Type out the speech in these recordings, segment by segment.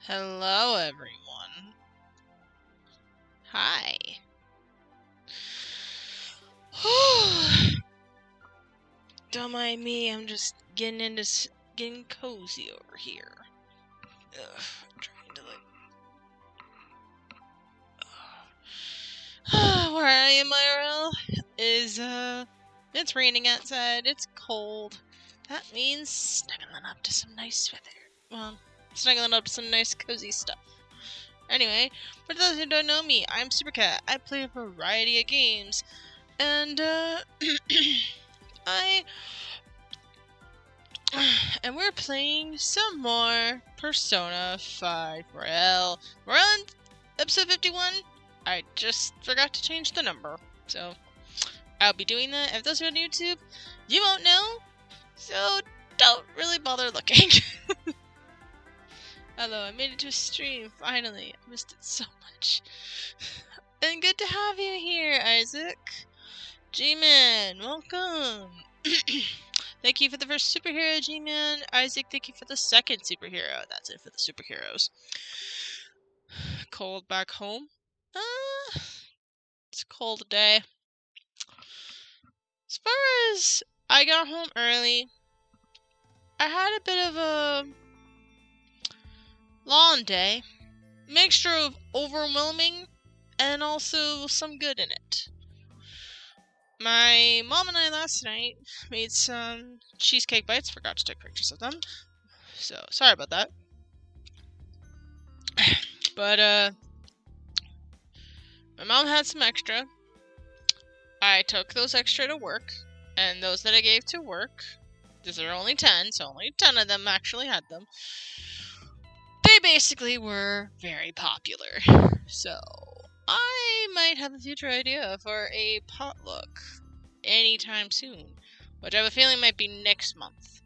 Hello, everyone. Hi. Don't mind me, I'm just getting cozy over here. I'm trying to where I am, IRL, is, it's raining outside, it's cold. That means snuggling up to some nice weather. Well, snuggling up to some nice cozy stuff. Anyway, for those who don't know me, I'm Supercat. I play a variety of games. And, and we're playing some more Persona 5 Royale. We're on episode 51. I just forgot to change the number, so I'll be doing that. If those are on YouTube, you won't know, so don't really bother looking. Hello, I made it to a stream, finally. I missed it so much. And good to have you here, Isaac. G-Man, welcome. Thank you for the first superhero, G-Man. Isaac, thank you for the second superhero. That's it for the superheroes. Cold back home? It's a cold day. As far as I got home early, I had a bit of a long day. Mixture of overwhelming and also some good in it. My mom and I last night made some cheesecake bites. Forgot to take pictures of them. So, sorry about that. But, my mom had some extra. I took those extra to work. And those that I gave to work, because there are only 10, so only 10 of them actually had them. They basically were very popular. So, I might have a future idea for a potluck anytime soon. Which I have a feeling might be next month.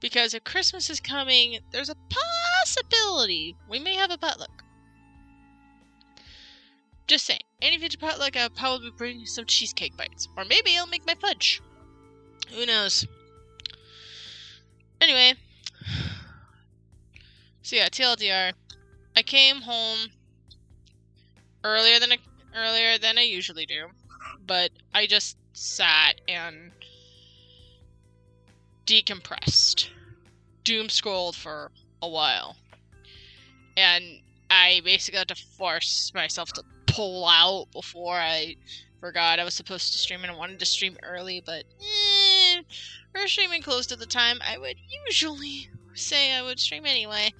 Because if Christmas is coming, there's a possibility we may have a potluck. Just saying, any future potluck, I'll probably bring some cheesecake bites. Or maybe I'll make my fudge. Who knows? Anyway. So yeah, TLDR. I came home earlier than I usually do. But I just sat and decompressed. Doom scrolled for a while. And I basically had to force myself to pull out before I forgot I was supposed to stream, and I wanted to stream early, but we're streaming close to the time I would usually say I would stream anyway,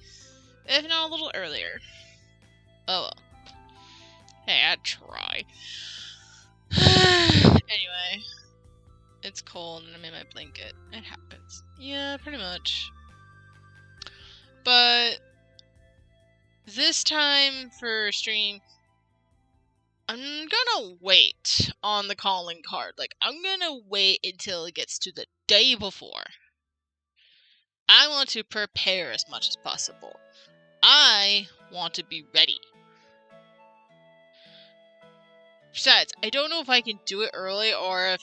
if not a little earlier. Oh well. Hey, I'd try. Anyway, it's cold and I'm in my blanket. It happens. Yeah, pretty much. But this time for stream, I'm gonna wait on the calling card. Like, I'm gonna wait until it gets to the day before. I want to prepare as much as possible. I want to be ready. Besides, I don't know if I can do it early or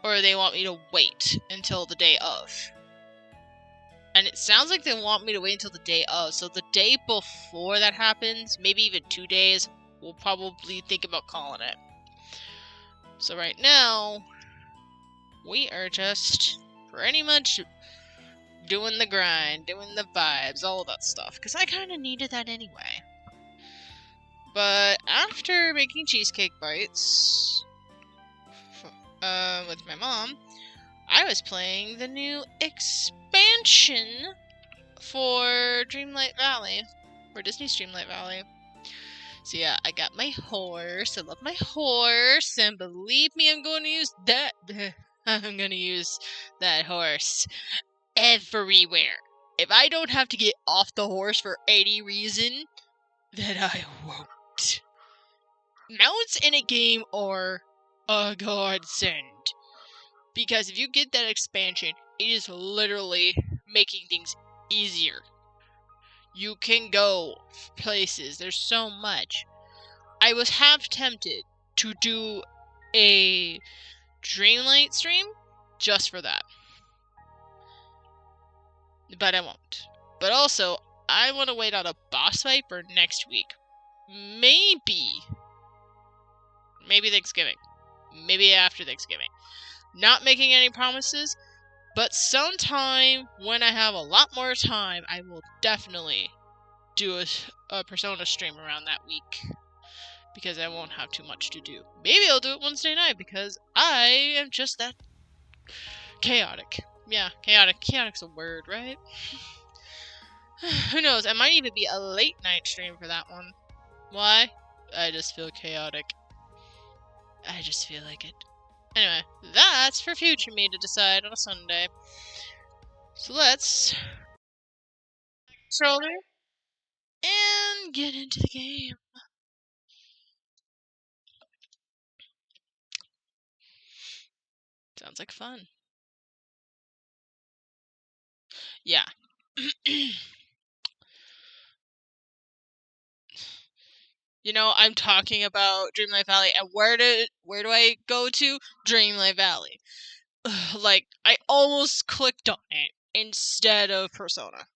they want me to wait until the day of. And it sounds like they want me to wait until the day of. So the day before that happens, maybe even 2 days, we'll probably think about calling it. So right now, we are just pretty much doing the grind, doing the vibes, all of that stuff. Because I kind of needed that anyway. But after making cheesecake bites with my mom, I was playing the new expansion for Dreamlight Valley, for Disney's Dreamlight Valley. So yeah, I got my horse. I love my horse, and believe me, I'm going to use that. I'm going to use that horse everywhere. If I don't have to get off the horse for any reason, then I won't. Mounts in a game are a godsend. Because if you get that expansion, it is literally making things easier. You can go places. There's so much. I was half tempted to do a Dreamlight stream just for that. but I won't. But also, I want to wait on a boss fight for next week. Maybe Thanksgiving. Maybe after Thanksgiving. Not making any promises, but sometime when I have a lot more time, I will definitely do a Persona stream around that week. Because I won't have too much to do. Maybe I'll do it Wednesday night because I am just that chaotic. Yeah, chaotic. Chaotic's a word, right? Who knows? I might even be a late night stream for that one. Why? I just feel chaotic. I just feel like it. Anyway, that's for future me to decide on a Sunday. So let's controller and get into the game. Sounds like fun. Yeah. You know, I'm talking about Dreamlight Valley, and where do I go to? Dreamlight Valley. Like, I almost clicked on it instead of Persona.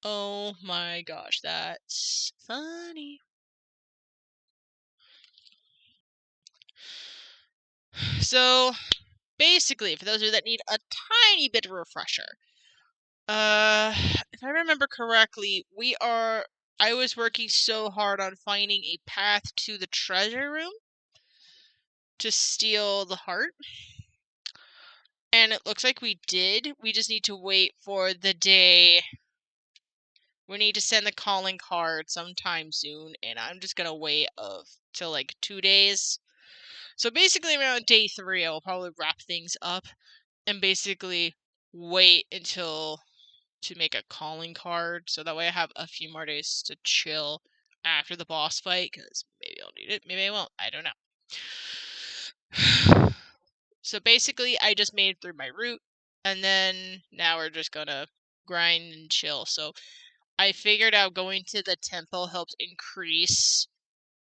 Oh my gosh, that's funny. So, basically, for those of you that need a tiny bit of a refresher, if I remember correctly, I was working so hard on finding a path to the treasure room to steal the heart. And it looks like we did. We just need to wait for the day. We need to send the calling card sometime soon, and I'm just gonna wait till like 2 days. So basically around day 3, I will probably wrap things up and basically wait until to make a calling card, so that way I have a few more days to chill after the boss fight, because maybe I'll need it, maybe I won't, I don't know. So basically, I just made it through my route, and then now we're just gonna grind and chill. So I figured out going to the temple helps increase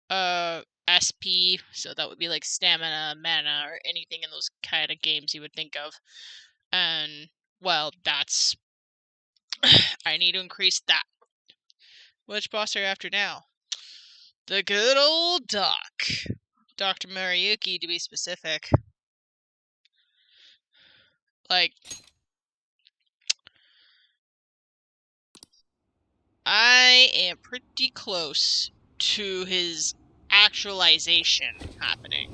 SP, so that would be like stamina, mana, or anything in those kind of games you would think of. And well, that's I need to increase that. Which boss are you after now? The good old Doc. Dr. Mariyuki, to be specific. Like, I am pretty close to his actualization happening.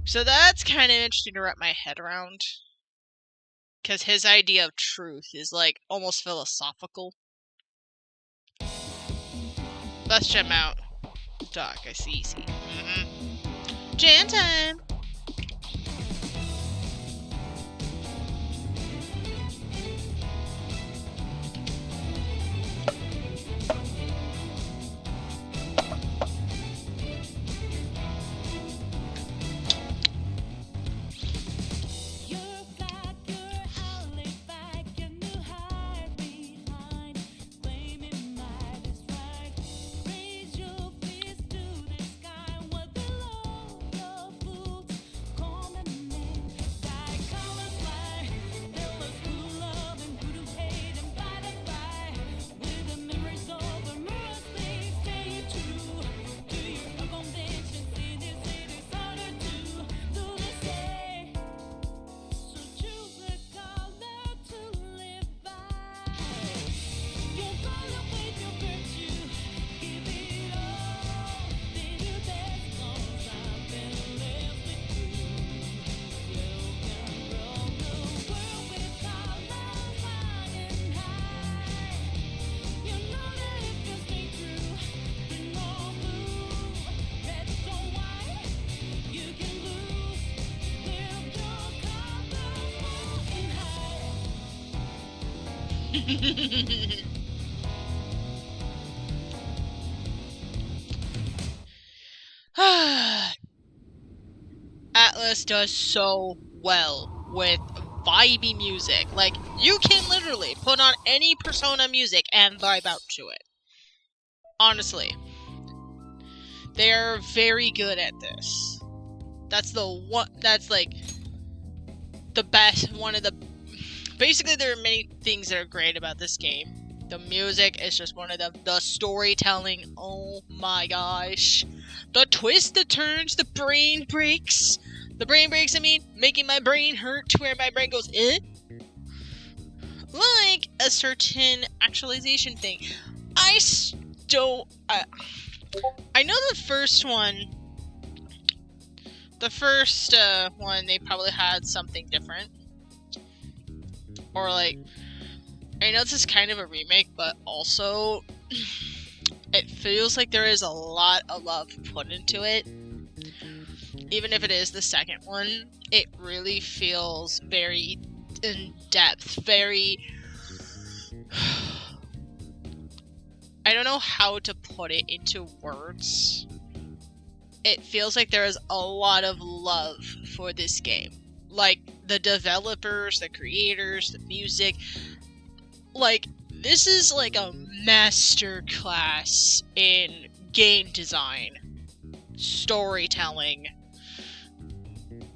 So that's kind of interesting to wrap my head around. Because his idea of truth is, like, almost philosophical. Let's check him out. Doc, I see. Jan time! Atlus does so well with vibey music. Like, you can literally put on any Persona music and vibe out to it. Honestly. They're very good at this. That's like... the best, basically there are many things that are great about this game. The music is just one of them. The storytelling, oh my gosh. The twists, the turns, the brain breaks. The brain breaks, making my brain hurt to where my brain goes, eh? Like a certain actualization thing. I know the first one, they probably had something different. Or like, I know this is kind of a remake, but also it feels like there is a lot of love put into it. Even if it is the second one, it really feels very in depth, very... I don't know how to put it into words. It feels like there is a lot of love for this game. Like, the developers, the creators, the music. Like, this is like a master class in game design, storytelling,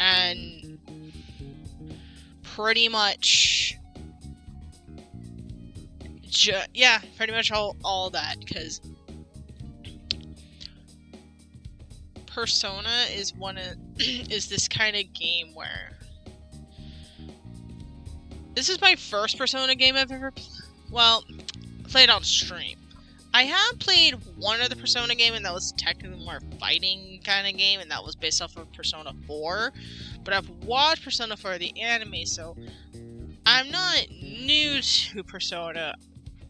and pretty much pretty much all that, because Persona is is this kind of game where this is my first Persona game I've ever played on stream. I have played one other Persona game, and that was technically more fighting kind of game, and that was based off of Persona 4. But I've watched Persona 4, the anime, so I'm not new to Persona.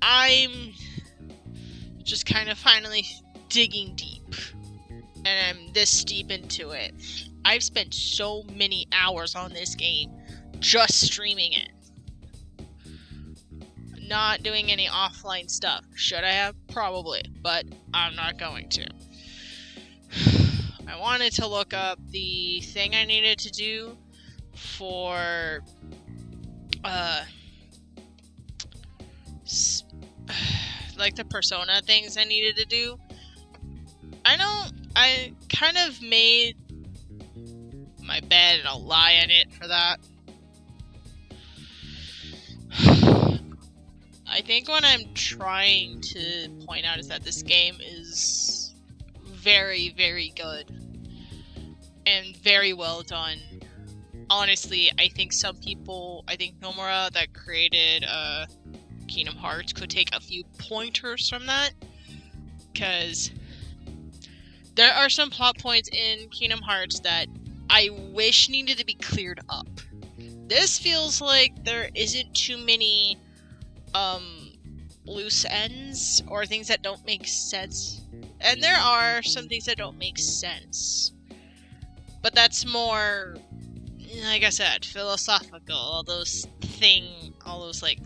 I'm just kind of finally digging deep, and I'm this deep into it. I've spent so many hours on this game just streaming it. Not doing any offline stuff. Should I have? Probably, but I'm not going to. I wanted to look up the thing I needed to do for like the Persona things I needed to do. I know I kind of made my bed and I'll lie in it for that. I think what I'm trying to point out is that this game is very, very good and very well done. Honestly, I think Nomura that created Kingdom Hearts could take a few pointers from that, because there are some plot points in Kingdom Hearts that I wish needed to be cleared up. This feels like there isn't too many loose ends or things that don't make sense. And there are some things that don't make sense. But that's more, like I said, philosophical. All those like,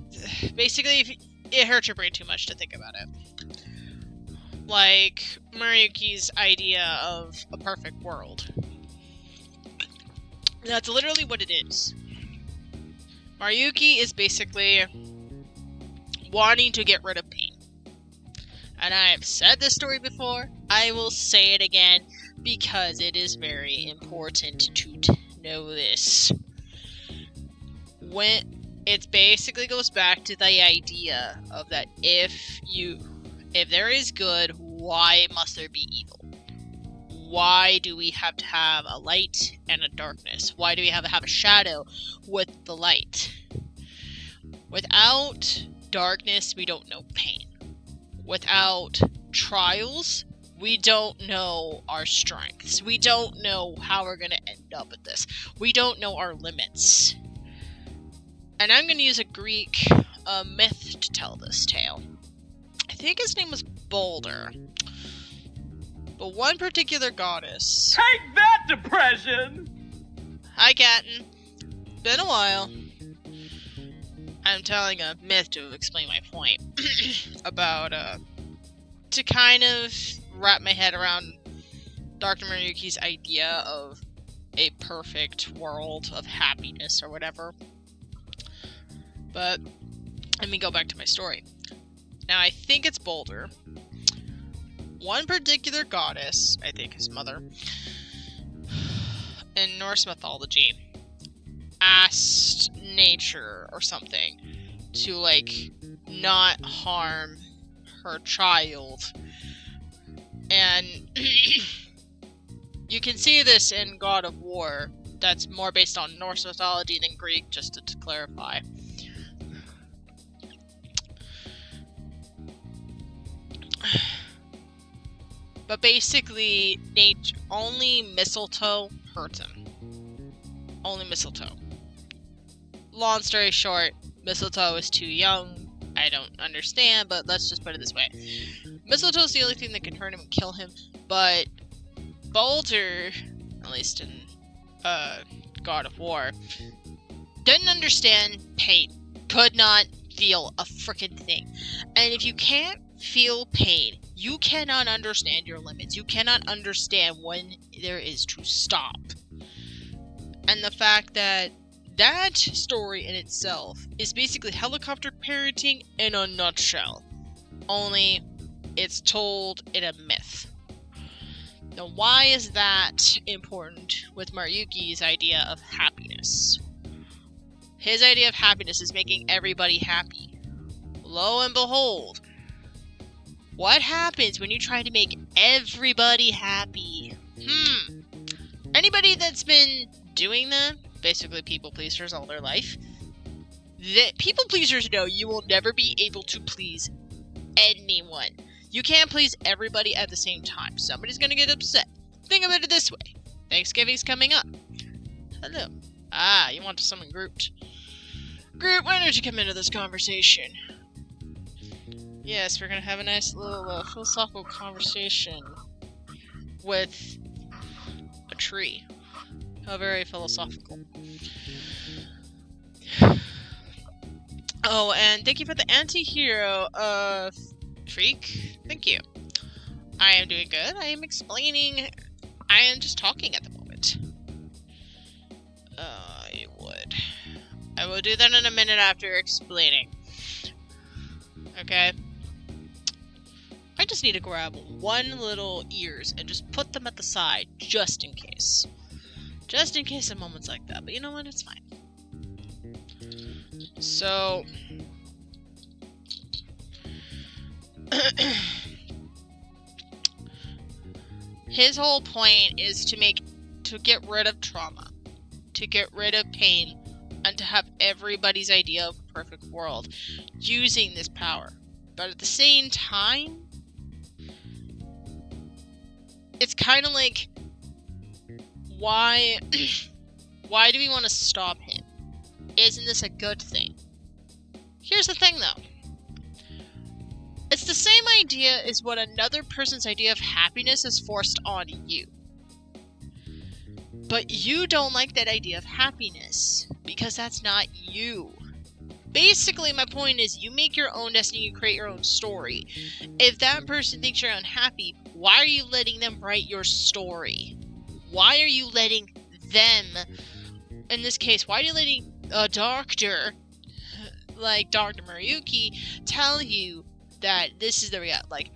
basically, it hurts your brain too much to think about it. Like Maruyuki's idea of a perfect world. That's literally what it is. Maruyuki is basically wanting to get rid of pain. And I have said this story before, I will say it again, because it is very important to know this. It basically goes back to the idea of that if there is good, why must there be evil? Why do we have to have a light and a darkness? Why do we have to have a shadow with the light? Without darkness, we don't know pain. Without trials, we don't know our strengths. We don't know how we're going to end up at this. We don't know our limits. And I'm going to use a Greek myth to tell this tale. I think his name was Balder. But one particular goddess... Take that, depression! Hi, Captain. Been a while. I'm telling a myth to explain my point. About, to kind of wrap my head around Dr. Maruyuki's idea of a perfect world of happiness or whatever. But, let me go back to my story. Now, I think it's Balder. One particular goddess, I think his mother, in Norse mythology, asked nature or something to, like, not harm her child. And you can see this in God of War. That's more based on Norse mythology than Greek, just to clarify. But basically, only mistletoe hurts him. Only mistletoe. Long story short, mistletoe is too young. I don't understand, but let's just put it this way. Mistletoe is the only thing that can hurt him and kill him, but Baldur, at least in God of War, didn't understand pain. Could not feel a frickin' thing. And if you can't feel pain, you cannot understand your limits. You cannot understand when there is to stop. And the fact that that story in itself is basically helicopter parenting in a nutshell. Only it's told in a myth. Now, why is that important with Maruyuki's idea of happiness? His idea of happiness is making everybody happy. Lo and behold, what happens when you try to make everybody happy? Anybody that's been doing that, basically people pleasers all their life, people pleasers know you will never be able to please anyone. You can't please everybody at the same time. Somebody's gonna get upset. Think of it this way. Thanksgiving's coming up. Hello. You want to summon Groot. Groot, why don't you come into this conversation? Yes, we're gonna have a nice little philosophical conversation with a tree. How very philosophical. Oh, and thank you for the anti-hero, Freak. Thank you. I am doing good. I am explaining. I am just talking at the moment. I will do that in a minute after explaining. Okay? I just need to grab one little ears and just put them at the side, just in case. Just in case of moments like that. But you know what? It's fine. So... his whole point is to get rid of trauma, to get rid of pain, and to have everybody's idea of a perfect world using this power. But at the same time, it's kind of like, why do we want to stop him? Isn't this a good thing? Here's the thing though. It's the same idea as what another person's idea of happiness is forced on you. But you don't like that idea of happiness, because that's not you. Basically, my point is, you make your own destiny, you create your own story. If that person thinks you're unhappy, why are you letting them write your story? Why are you letting them, in this case, why are you letting a doctor, like Dr. Maruyuki, tell you that this is the reality? Like,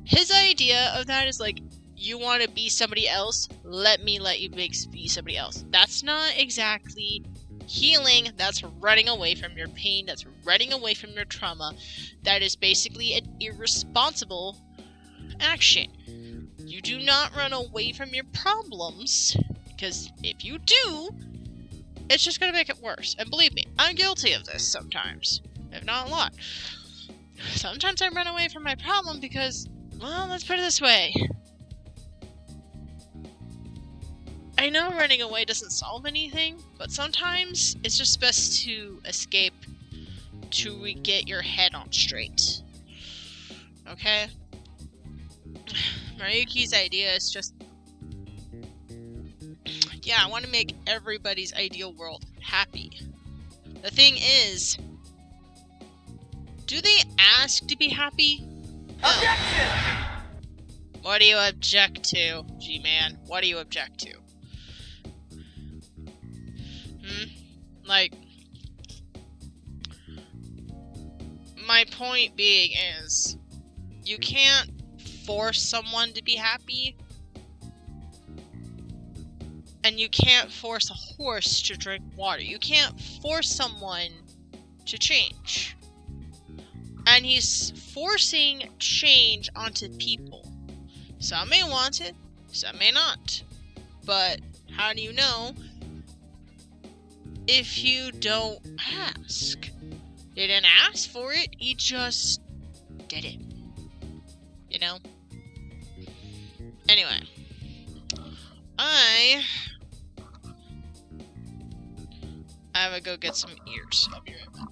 his idea of that is like, you want to be somebody else? Let me let you be somebody else. That's not exactly healing. That's running away from your pain. That's running away from your trauma. That is basically an irresponsible action. You do not run away from your problems, because if you do, it's just going to make it worse. And believe me, I'm guilty of this sometimes, if not a lot. Sometimes I run away from my problem because, well, let's put it this way. I know running away doesn't solve anything, but sometimes it's just best to escape to get your head on straight. Okay? Maruyuki's idea is just, yeah, I want to make everybody's ideal world happy. The thing is, do they ask to be happy? Objection! What do you object to, G-Man? What do you object to? Like, my point being is, you can't force someone to be happy, and And you can't force a horse to drink water. You can't force someone to change. And he's forcing change onto people. Some may want it, some may not. But how do you know if you don't ask? He didn't ask for it, he just did it. You know? Anyway. I have to go get some ears. I'll be right back.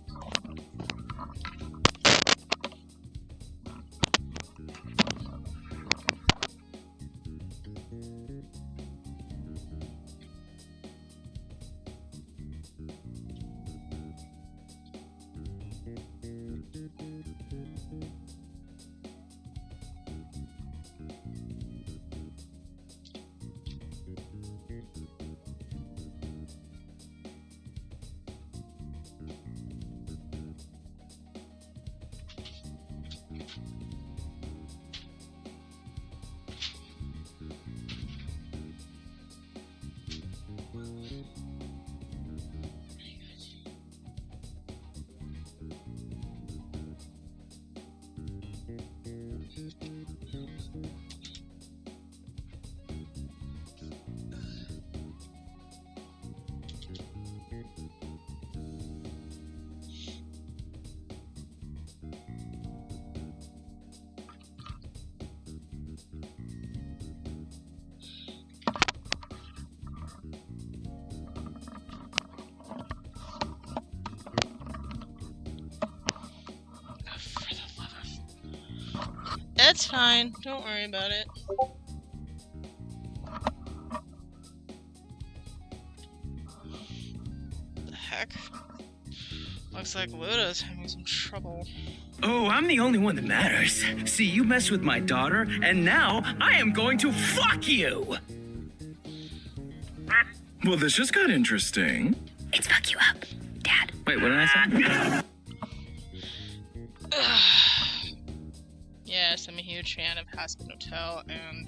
That's fine. Don't worry about it. The heck? Looks like Ludo's having some trouble. Oh, I'm the only one that matters. See, you messed with my daughter, and now I am going to fuck you! Well, this just got interesting. It's fuck you up, Dad. Wait, what did I say? Yes, I'm a huge fan of Hazbin Hotel and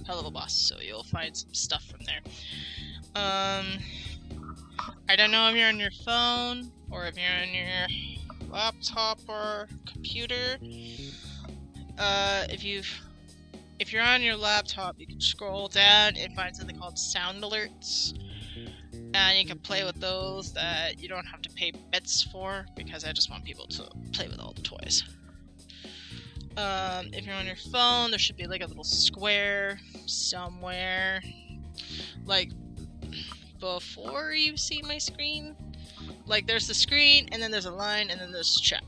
Helluva Boss, so you'll find some stuff from there. I don't know if you're on your phone or if you're on your laptop or computer. If you're on your laptop, you can scroll down and find something called sound alerts, and you can play with those that you don't have to pay bits for, because I just want people to play with all the toys. If you're on your phone, there should be like a little square somewhere, like before you see my screen. Like there's the screen, and then there's a line, and then there's chat.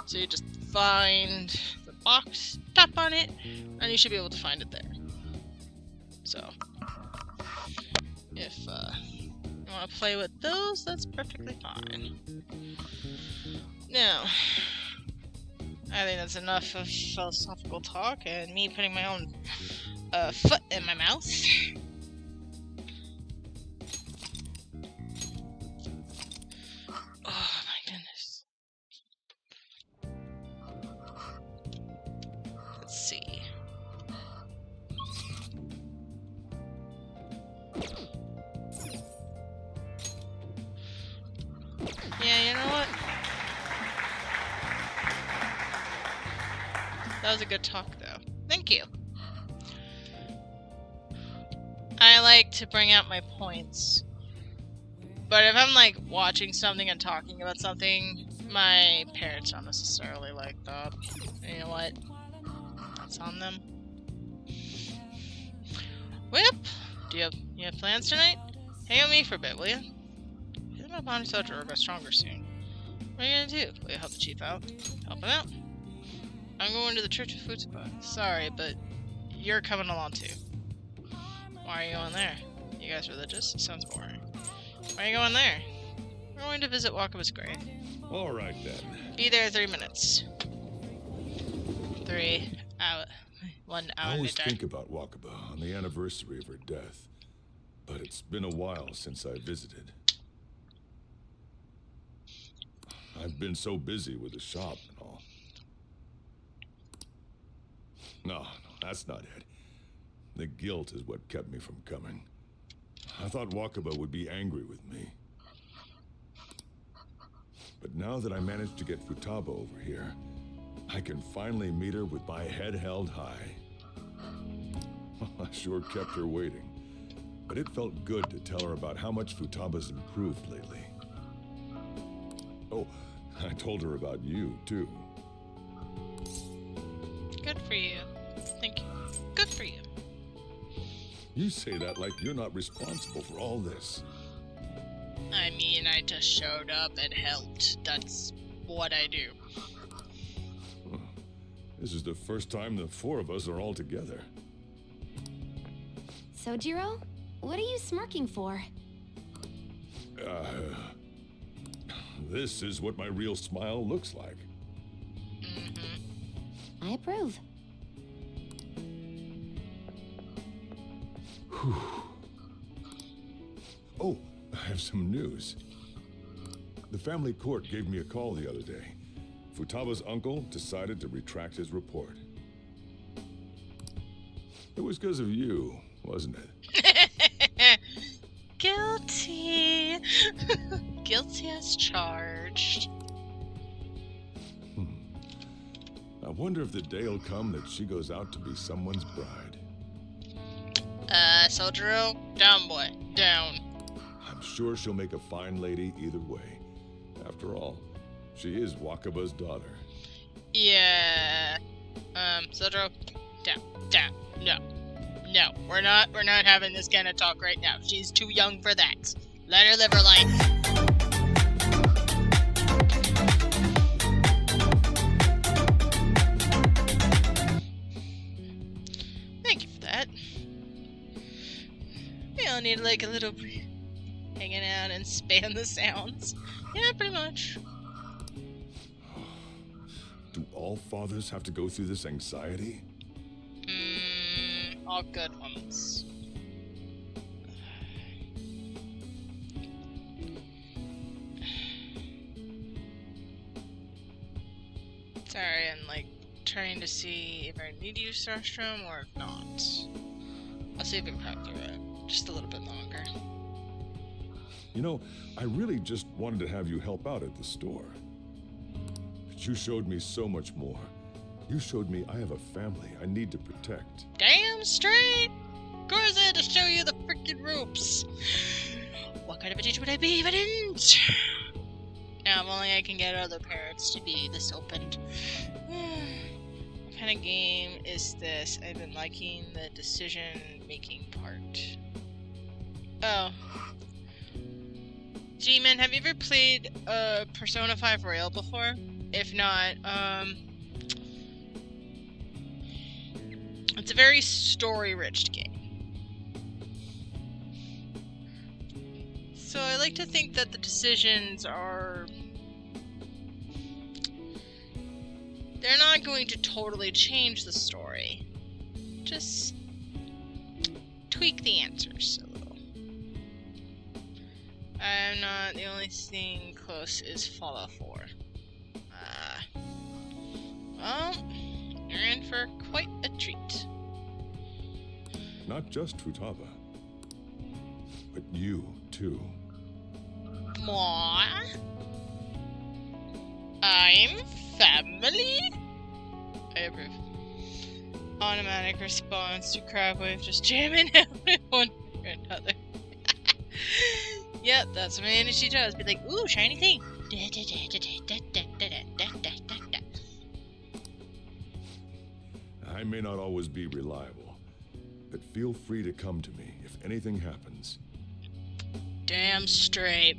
So you just find the box, tap on it, and you should be able to find it there. So if you want to play with those, that's perfectly fine. Now, I think that's enough of philosophical talk and me putting my own foot in my mouth. Oh my goodness. Let's see. Yeah, you know what? That was a good talk, though. Thank you. I like to bring out my points. But if I'm, like, watching something and talking about something, my parents don't necessarily like that. And you know what? That's on them. Whip! Do you have plans tonight? Hang out with me for a bit, will you? I think my bond soldier will go stronger soon. What are you gonna do? Will you help the chief out? Help him out? I'm going to the Church of Futaba. Sorry, but you're coming along too. Why are you going there? You guys religious? Sounds boring. Why are you going there? We're going to visit Wakaba's grave. Alright then. Be there 3 minutes. 3 hour. 1 hour. I always later. think about Wakaba on the anniversary of her death, but it's been a while since I visited. I've been so busy with the shop and all. No, that's not it. The guilt is what kept me from coming. I thought Wakaba would be angry with me. But now that I managed to get Futaba over here, I can finally meet her with my head held high. I sure kept her waiting, but it felt good to tell her about how much Futaba's improved lately. Oh, I told her about you, too. Good for you. Thank you. Good for you. You say that like you're not responsible for all this. I mean, I just showed up and helped. That's what I do. This is the first time the four of us are all together. Sojiro, what are you smirking for? This is what my real smile looks like. I approve. Oh, I have some news. The family court gave me a call the other day. Futaba's uncle decided to retract his report. It was because of you, wasn't it? Guilty. Guilty as charged. I wonder if the day'll come that she goes out to be someone's bride. Sojiro, down, boy, down. I'm sure she'll make a fine lady either way. After all, she is Wakaba's daughter. Yeah. Sojiro, down. No, we're not having this kind of talk right now. She's too young for that. Let her live her life. Thank you for that. We all need like a little hanging out and spam the sounds. Yeah, pretty much. Do all fathers have to go through this anxiety? All good ones. Sorry, I'm like trying to see if I need to use Starstrom or if not. I'll see if we can prep through it just a little bit longer. You know, I really just wanted to have you help out at the store. But you showed me so much more. You showed me I have a family I need to protect. Damn straight! Of course I had to show you the freaking ropes. What kind of a teacher would I be if I didn't? Now, if only I can get other parents to be this open. What kind of game is this? I've been liking the decision-making part. Oh. G-Man, have you ever played Persona 5 Royal before? If not, it's a very story-rich game. So I like to think that the decisions are... they're not going to totally change the story. Just tweak the answers a little. I'm not... the only thing close is Fallout 4. Well, you're in for quite a treat. Not just Futaba, but you, too. Moi? I'm family? I approve. Automatic response to Crabwave, just jamming out one or another. Yep, that's what she does. Be like, ooh, shiny thing. I may not always be reliable, but feel free to come to me if anything happens. Damn straight.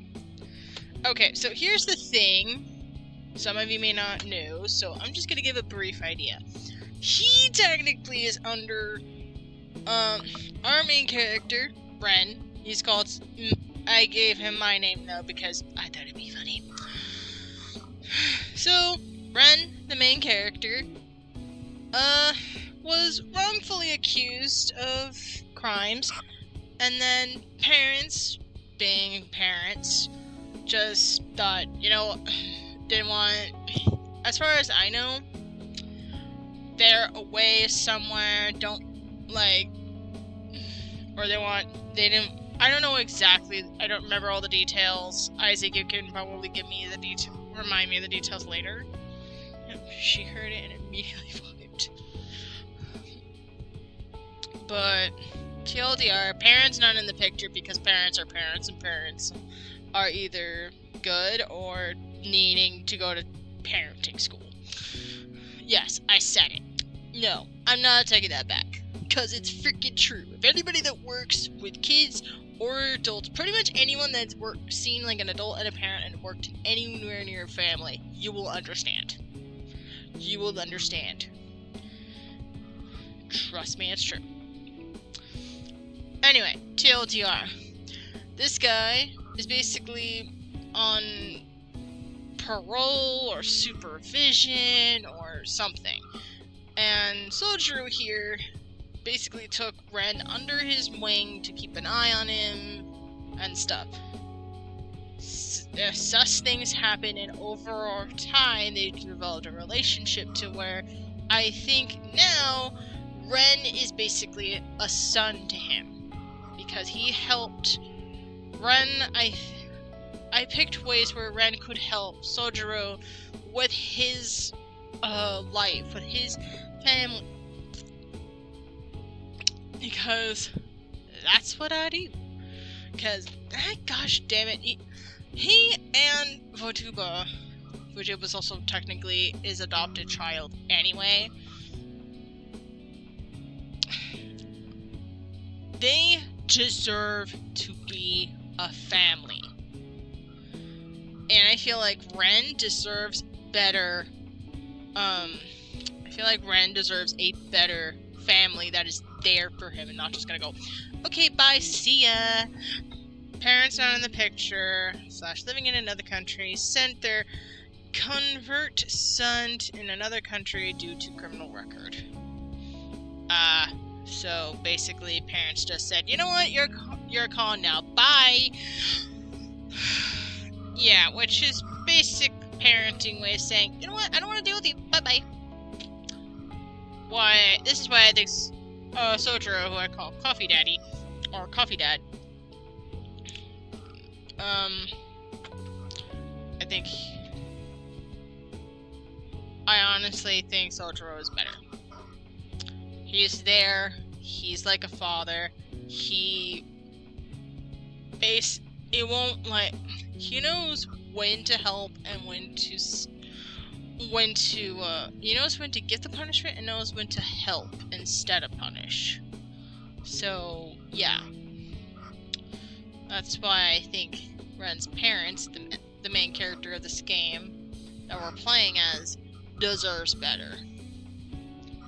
Okay, so here's the thing. Some of you may not know, so I'm just gonna give a brief idea. He technically is under our main character, Ren. He's called... I gave him my name though because I thought it'd be funny. So, Ren, the main character, was wrongfully accused of crimes, and then parents, being parents, just thought, you know, didn't want... as far as I know, they're away somewhere, don't, like... or they didn't... I don't know exactly. I don't remember all the details. Isaac, you can probably give me the remind me of the details later. Yep, she heard it and immediately vibed. But TLDR, parents not in the picture because parents are parents, and parents are either good or needing to go to parenting school. Yes, I said it. No, I'm not taking that back. Because it's freaking true. If anybody that works with kids or adults, pretty much anyone that's seen like an adult and a parent and worked anywhere near a family, you will understand. You will understand. Trust me, it's true. Anyway, TLDR. This guy is basically on parole or supervision or something. And Sojiru here basically took Ren under his wing to keep an eye on him and stuff. Sus things happen, and over time they developed a relationship to where I think now Ren is basically a son to him because he helped Ren. I picked ways where Ren could help Sojiru with his life, with his family. Because that's what I do. Because, gosh damn it, he and Votuba's also technically his adopted child anyway. They deserve to be a family. And I feel like Ren deserves better, I feel like Ren deserves a better family that is there for him and not just gonna go, okay, bye, see ya. Parents not in the picture, / living in another country, sent their convert son in another country due to criminal record. So basically parents just said, you know what, you're calling now, bye. Yeah, which is basic parenting way of saying, you know what, I don't want to deal with you, bye-bye. This is why I think Sojiru, who I call Coffee Daddy, or Coffee Dad, I honestly think Sojiru is better. He's there, he's like a father, he knows when to help and he knows when to give the punishment and knows when to help instead of punish. So, yeah. That's why I think Ren's parents, the main character of this game that we're playing as, deserves better.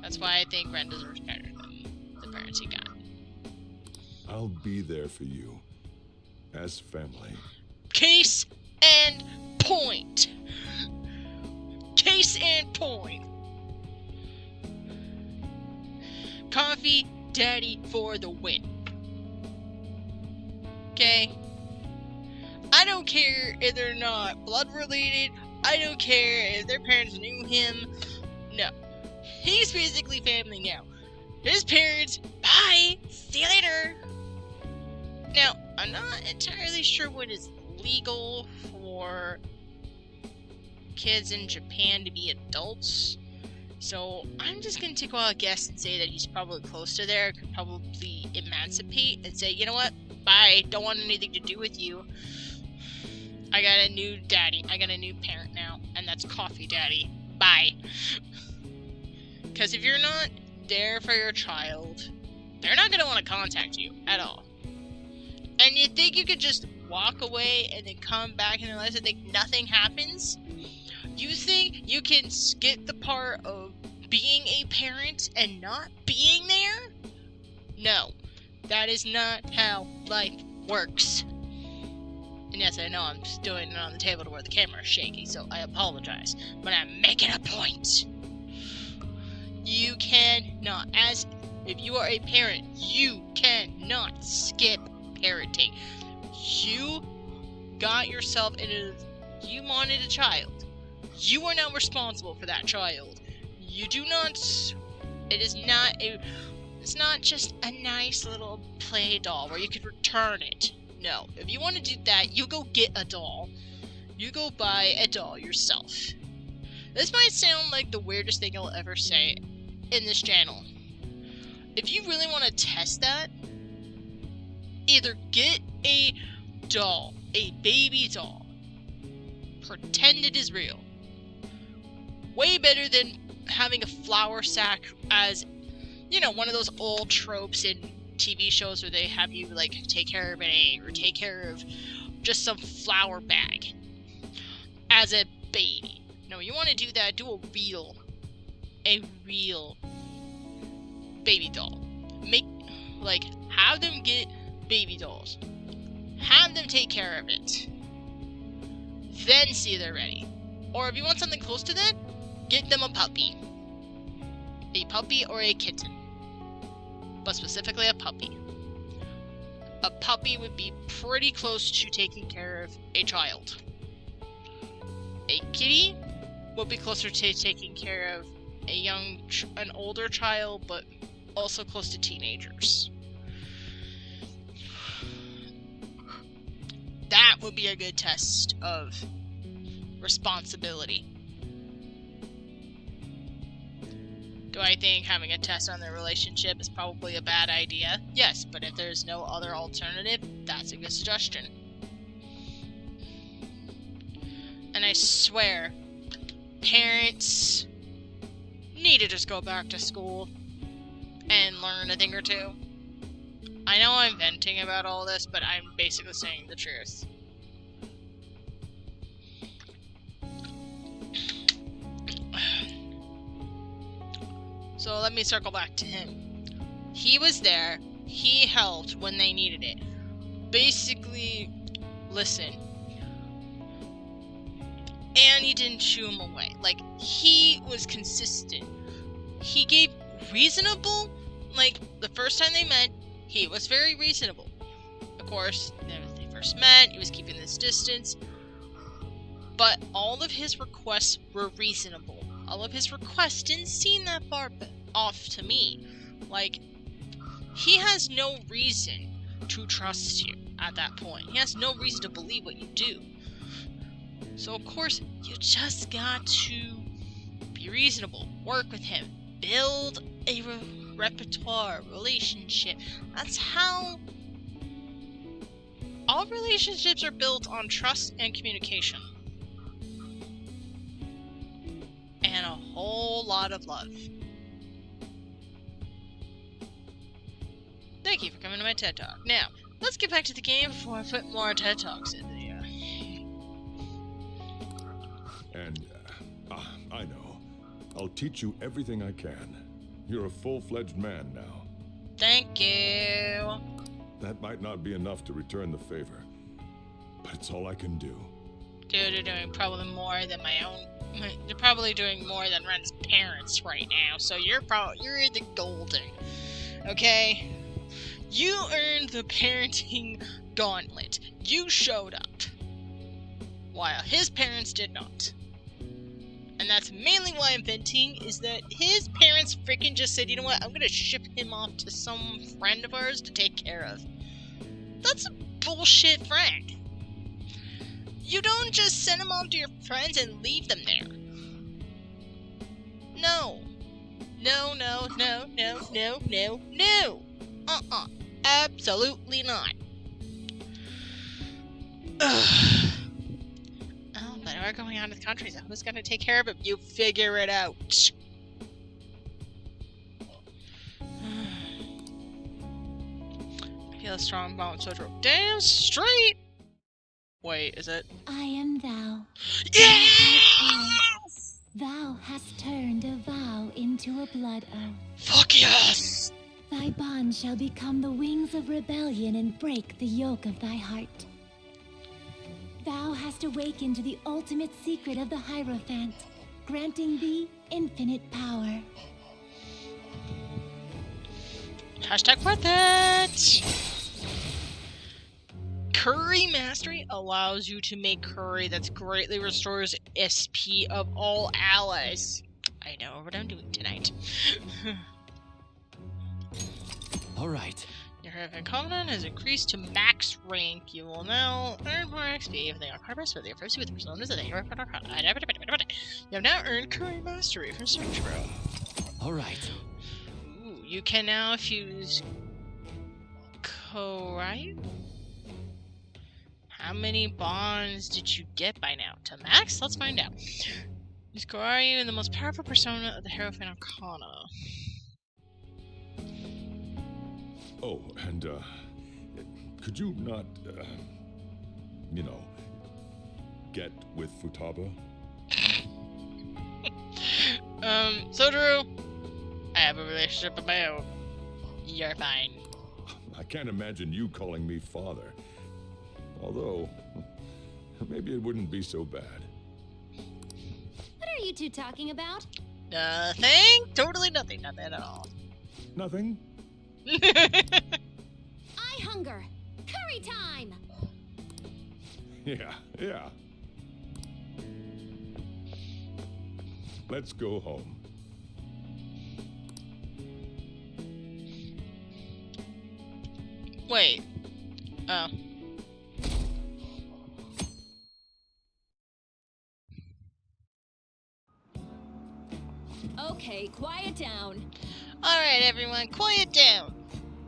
That's why I think Ren deserves better than the parents he got. I'll be there for you. As family. Case and point! Case and point! Coffee Daddy for the win. Okay? I don't care if they're not blood related. I don't care if their parents knew him. No. He's basically family now. His parents, bye! See you later! Now, I'm not entirely sure what is legal for kids in Japan to be adults. So, I'm just gonna take a wild guess and say that he's probably close to there, could probably emancipate and say, you know what? Bye, don't want anything to do with you. I got a new daddy. I got a new parent now, and that's Coffee Daddy. Bye. Because if you're not there for your child, they're not gonna want to contact you at all. And you think you could just walk away and then come back in their lives and think nothing happens? You think you can skip the part of being a parent and not being there? No. That is not how life works. And yes, I know I'm just doing it on the table to where the camera is shaky, so I apologize. But I'm making a point. You cannot, if you are a parent, you cannot skip parenting. You got yourself you wanted a child. You are now responsible for that child. You do not, it is not It's not just a nice little play doll where you could return it. No, if you want to do that, you go get a doll. You go buy a doll yourself. This might sound like the weirdest thing I'll ever say in this channel. If you really want to test that, either get a doll, a baby doll, pretend it is real. Way better than having a flour sack as, you know, one of those old tropes in TV shows where they have you, like, take care of an egg or take care of just some flour bag as a baby. No, you want to do that, do a real baby doll. Have them get baby dolls. Have them take care of it. Then see if they're ready. Or if you want something close to that, get them a puppy. A puppy or a kitten. But specifically a puppy. A puppy would be pretty close to taking care of a child. A kitty would be closer to taking care of an older child, but also close to teenagers. That would be a good test of responsibility. Do I think having a test on their relationship is probably a bad idea? Yes, but if there's no other alternative, that's a good suggestion. And I swear, parents need to just go back to school and learn a thing or two. I know I'm venting about all this, but I'm basically saying the truth. So let me circle back to him. He was there. He helped when they needed it. Basically, listen. And he didn't shoo him away. Like, he was consistent. He gave reasonable, like, the first time they met, he was very reasonable. Of course, when they first met, he was keeping this distance. But all of his requests were reasonable. All of his requests didn't seem that far off to me. Like, he has no reason to trust you at that point. He has no reason to believe what you do. So, of course, you just got to be reasonable. Work with him. Build a repertoire, relationship. That's how all relationships are built, on trust and communication. And a whole lot of love. Thank you for coming to my TED Talk. Now, let's get back to the game before I put more TED Talks in there. And, I know. I'll teach you everything I can. You're a full-fledged man now. Thank you. That might not be enough to return the favor, but it's all I can do. Dude, you're doing probably more than you're probably doing more than Ren's parents right now, so you're in the golden. Okay? You earned the parenting gauntlet. You showed up. While his parents did not. And that's mainly why I'm venting, is that his parents freaking just said, you know what, I'm gonna ship him off to some friend of ours to take care of. That's a bullshit friend. You don't just send him off to your friends and leave them there. No. No, no, no, no, no, no, no. Absolutely not. Ugh. Oh, but we're going out of the country, so who's gonna take care of him? You figure it out. I feel a strong bond, so damn straight. Wait, is it? I am thou. Yes! Thou hast turned a vow into a blood oath. Fuck yes! Thy bond shall become the wings of rebellion and break the yoke of thy heart. Thou hast awakened to the ultimate secret of the Hierophant, granting thee infinite power. Hashtag worth it! Curry Mastery allows you to make curry that greatly restores SP of all allies. I know what I'm doing tonight. Alright. Your Hierophant Covenant has increased to max rank. You will now earn more XP if they are carvers for their first with personas of the Hierophant Arcana. You have now earned Curry Mastery from Search Row. Alright. Ooh, you can now fuse Koryu? How many bonds did you get by now? To max? Let's find out. Use Koryu in the most powerful persona of the Hierophant Arcana. Oh, and, could you not, you know, get with Futaba? So Drew, I have a relationship of my own. You're fine. I can't imagine you calling me father. Although, maybe it wouldn't be so bad. What are you two talking about? Nothing. Totally nothing. Nothing at all. Nothing? I hunger. Curry time! Yeah. Let's go home. Wait. Oh. Okay, quiet down. Alright, everyone, quiet down.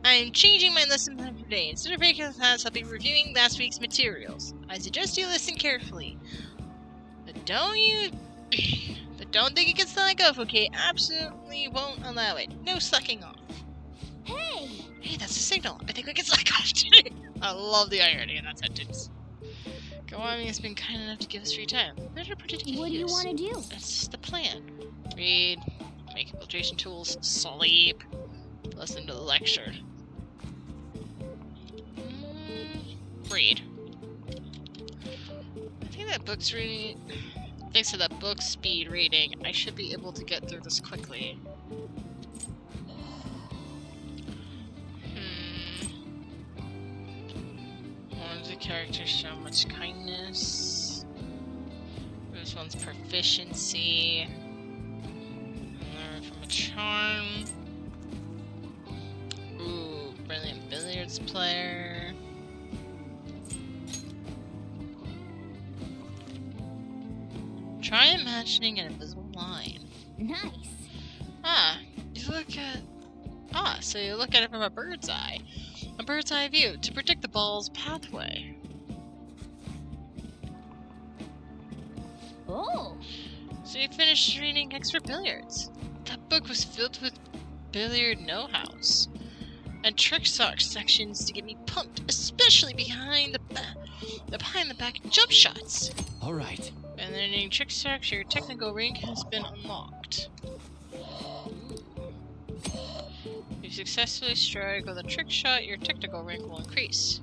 I'm changing my lesson plan for today. Instead of breaking class, I'll be reviewing last week's materials. I suggest you listen carefully. But don't think it gets let off, okay? Absolutely won't allow it. No sucking off. Hey! Hey, that's a signal. I think we can suck off today. I love the irony in that sentence. Kiwami has been kind enough to give us free time. Better put it to use. What do you want to do? That's the plan. Read, make infiltration tools, sleep, listen to the lecture. Read. I think that book's reading. Thanks to that book speed reading, I should be able to get through this quickly. One of the characters show much kindness. This one's proficiency. Learn from a charm. Ooh, brilliant billiards player. Try imagining an invisible line. Nice. So you look at it from a bird's eye. A bird's eye view to predict the ball's pathway. Oh. So you finished reading Expert Billiards. That book was filled with billiard know-hows. And trick sock sections to get me pumped, especially behind the back jump shots. Alright. And then in trick socks, your technical rank has been unlocked. If you successfully strike with a trick shot, your technical rank will increase.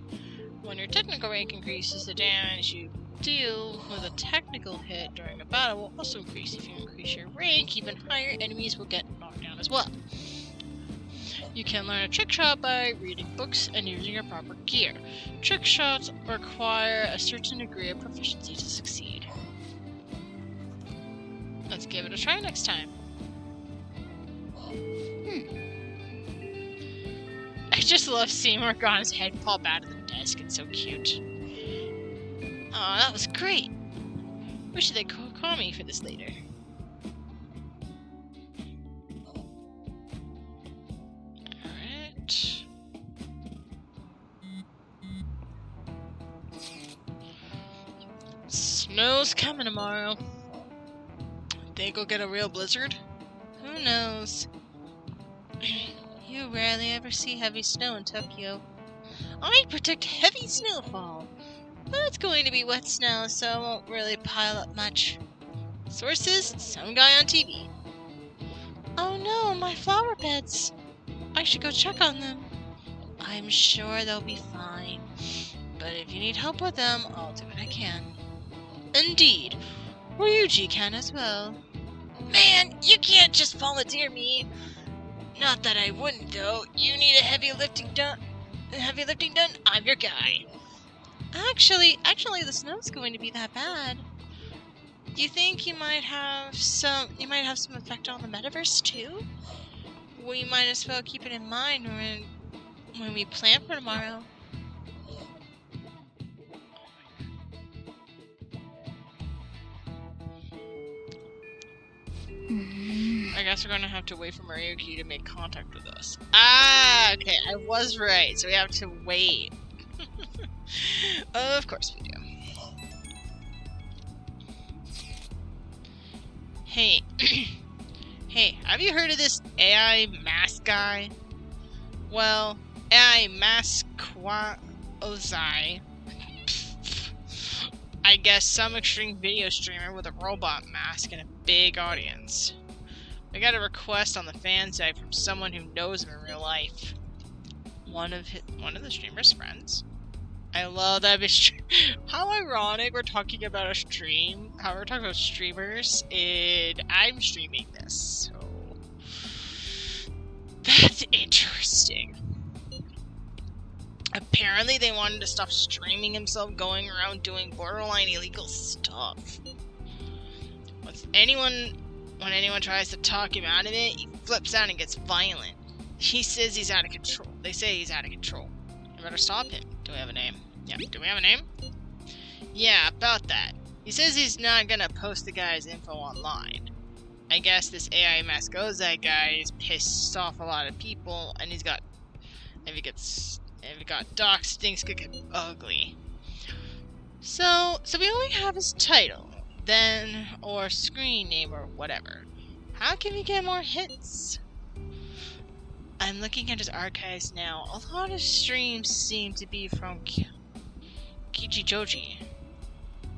When your technical rank increases, the damage you deal with a technical hit during a battle will also increase. If you increase your rank even higher, enemies will get knocked down as well. You can learn a trick shot by reading books and using your proper gear. Trick shots require a certain degree of proficiency to succeed. Let's give it a try next time. I just love seeing Morgana's head pop out of the desk. It's so cute. Aw, that was great. Wish they could call me for this later. Alright. Snow's coming tomorrow. Think we'll get a real blizzard? Who knows? You rarely ever see heavy snow in Tokyo. I predict heavy snowfall, but it's going to be wet snow, so it won't really pile up much. Sources: some guy on TV. Oh no, my flower beds! I should go check on them. I'm sure they'll be fine, but if you need help with them, I'll do what I can. Indeed, Ryuji can as well. Man, you can't just volunteer me. Not that I wouldn't, though. You need a heavy lifting done, I'm your guy. Actually, the snow's going to be that bad. Do you think you might have some effect on the metaverse too? We might as well keep it in mind when we plan for tomorrow. I guess we're gonna have to wait for Marioki to make contact with us. Ah, okay, I was right. So we have to wait. Of course we do. Hey, hey, have you heard of this AI mask guy? Well, AI Masquazai. I guess some extreme video streamer with a robot mask and a big audience. I got a request on the fan side from someone who knows him in real life. One of the streamer's friends. I love that. How ironic we're talking about a stream. How we're talking about streamers, and I'm streaming this. So that's interesting. Apparently, they wanted to stop streaming himself going around doing borderline illegal stuff. When anyone tries to talk him out of it, he flips out and gets violent. He says he's out of control. They say he's out of control. I better stop him. Do we have a name? Yeah, do we have a name? Yeah, about that. He says he's not gonna post the guy's info online. I guess this AI Masquazai guy is pissed off a lot of people, and if he got doxxed, things could get ugly. So we only have his title, then, or screen name, or whatever. How can we get more hits? I'm looking at his archives now. A lot of streams seem to be from Kichijoji.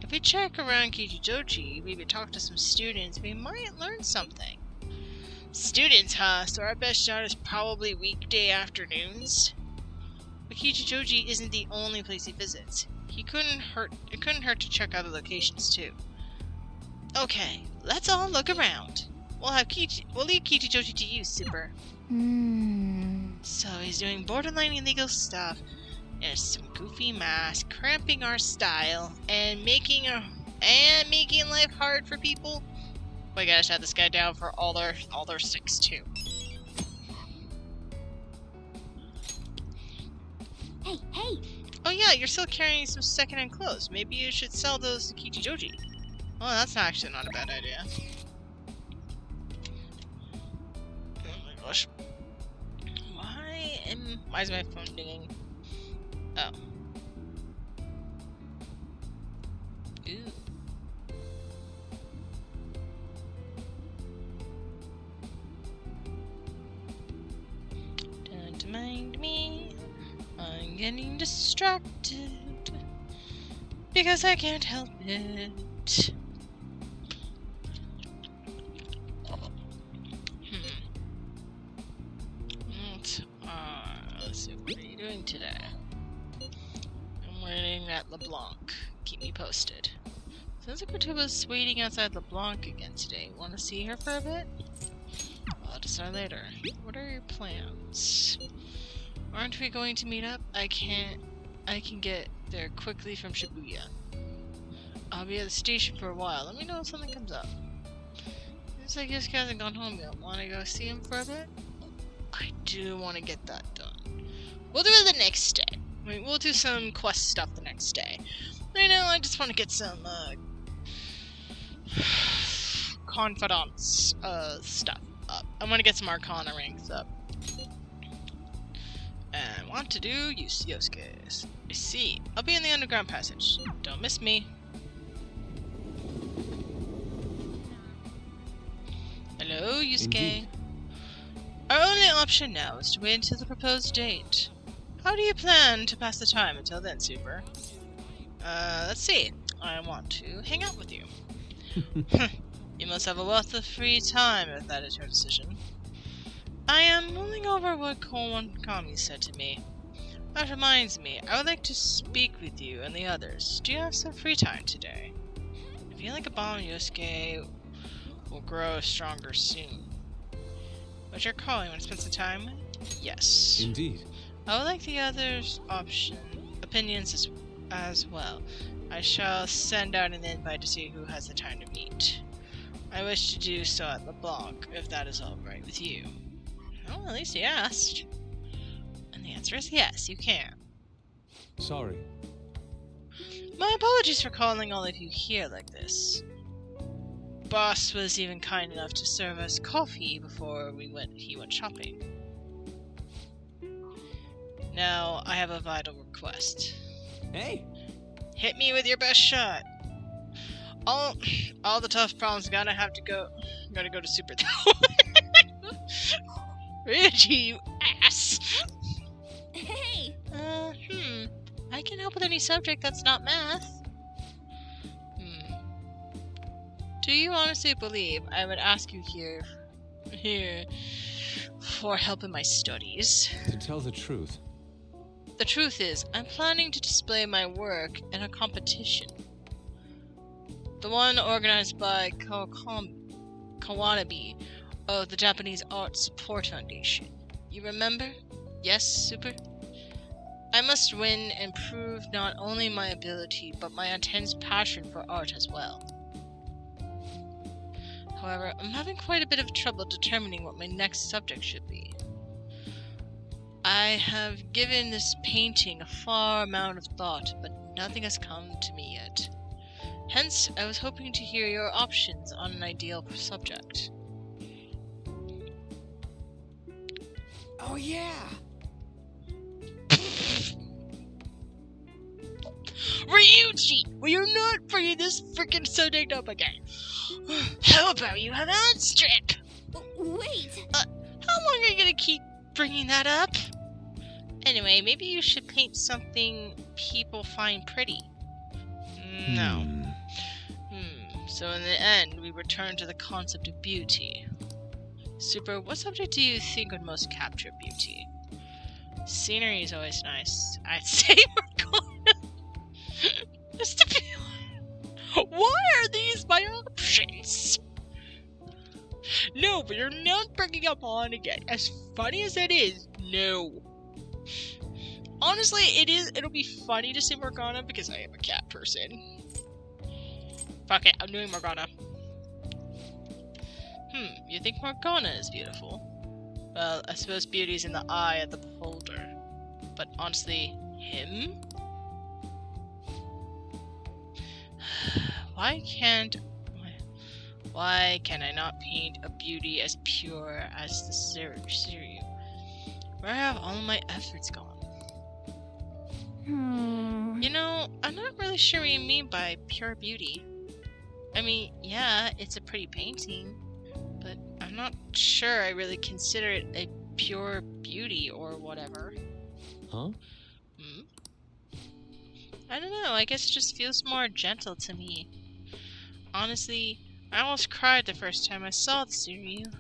If we check around Kichijoji, maybe talk to some students, we might learn something. Students, huh? So our best shot is probably weekday afternoons. But Kichijoji isn't the only place he visits. It couldn't hurt to check other locations too. Okay, let's all look around. We'll leave Kichijoji to you, Super. So he's doing borderline illegal stuff, and some goofy mask, cramping our style, and making life hard for people. We gotta shut this guy down for all their 6 too. Hey! Oh yeah, you're still carrying some secondhand clothes. Maybe you should sell those to Kichijoji. Oh, that's actually not a bad idea. Oh my gosh. Why is my phone dinging? Oh. Ooh. Don't mind me. I'm getting distracted because I can't help it. Let's see, what are you doing today? I'm waiting at LeBlanc. Keep me posted. Sounds like Ratuba's waiting outside LeBlanc again today. Want to see her for a bit? I'll decide later. What are your plans? Aren't we going to meet up? I can get there quickly from Shibuya. I'll be at the station for a while. Let me know if something comes up. Seems like Yusuke hasn't gone home yet. Want to go see him for a bit? I do want to get that done. We'll do it the next day. I mean, we'll do some quest stuff the next day. Right now, I just want to get some confidants stuff up. I want to get some Arcana ranks up. And want to do Yosuke's. I see. I'll be in the underground passage. Don't miss me. Hello, Yusuke. Indeed. Our only option now is to wait until the proposed date. How do you plan to pass the time until then, Super? Let's see. I want to hang out with you. You must have a wealth of free time if that is your decision. I am mulling over what Kami said to me. That reminds me, I would like to speak with you and the others. Do you have some free time today? I feel like a bomb, Yosuke will grow stronger soon. But you're calling when to spend some time with? Yes. Indeed. I would like the others' opinions as well. I shall send out an invite to see who has the time to meet. I wish to do so at LeBlanc, if that is alright with you. Oh, at least he asked. And the answer is yes, you can. Sorry. My apologies for calling all of you here like this. Boss was even kind enough to serve us coffee before he went shopping. Now, I have a vital request. Hey! Hit me with your best shot. All the tough problems gotta go to Super though. Reggie, you ass! Hey! I can help with any subject that's not math. Do you honestly believe I would ask you here for help in my studies? To tell the truth, The truth is, I'm planning to display my work in a competition. The one organized by Kawanabe of the Japanese Art Support Foundation. You remember? Yes, Super? I must win and prove not only my ability, but my intense passion for art as well. However, I'm having quite a bit of trouble determining what my next subject should be. I have given this painting a far amount of thought, but nothing has come to me yet. Hence, I was hoping to hear your options on an ideal subject. oh yeah! Ryuji! Will you not bring this freaking subject up again? How about you have an strip? Wait! How long are you gonna keep bringing that up? Anyway, maybe you should paint something people find pretty. No. So in the end, we return to the concept of beauty. Super, what subject do you think would most capture beauty? Scenery is always nice. I'd say we're going just to be... Why are these my options? No, but you're not bringing up on again. As funny as it is, no. Honestly, it'll be funny to say Morgana because I am a cat person. Fuck it, I'm doing Morgana. You think Morgana is beautiful? Well, I suppose beauty's in the eye of the beholder. But honestly, him? Why can I not paint a beauty as pure as the Seiryu? Where have all my efforts gone? You know, I'm not really sure what you mean by pure beauty. I mean, yeah, it's a pretty painting, but I'm not sure I really consider it a pure beauty or whatever. Huh? I don't know, I guess it just feels more gentle to me. Honestly, I almost cried the first time I saw the Seiryu.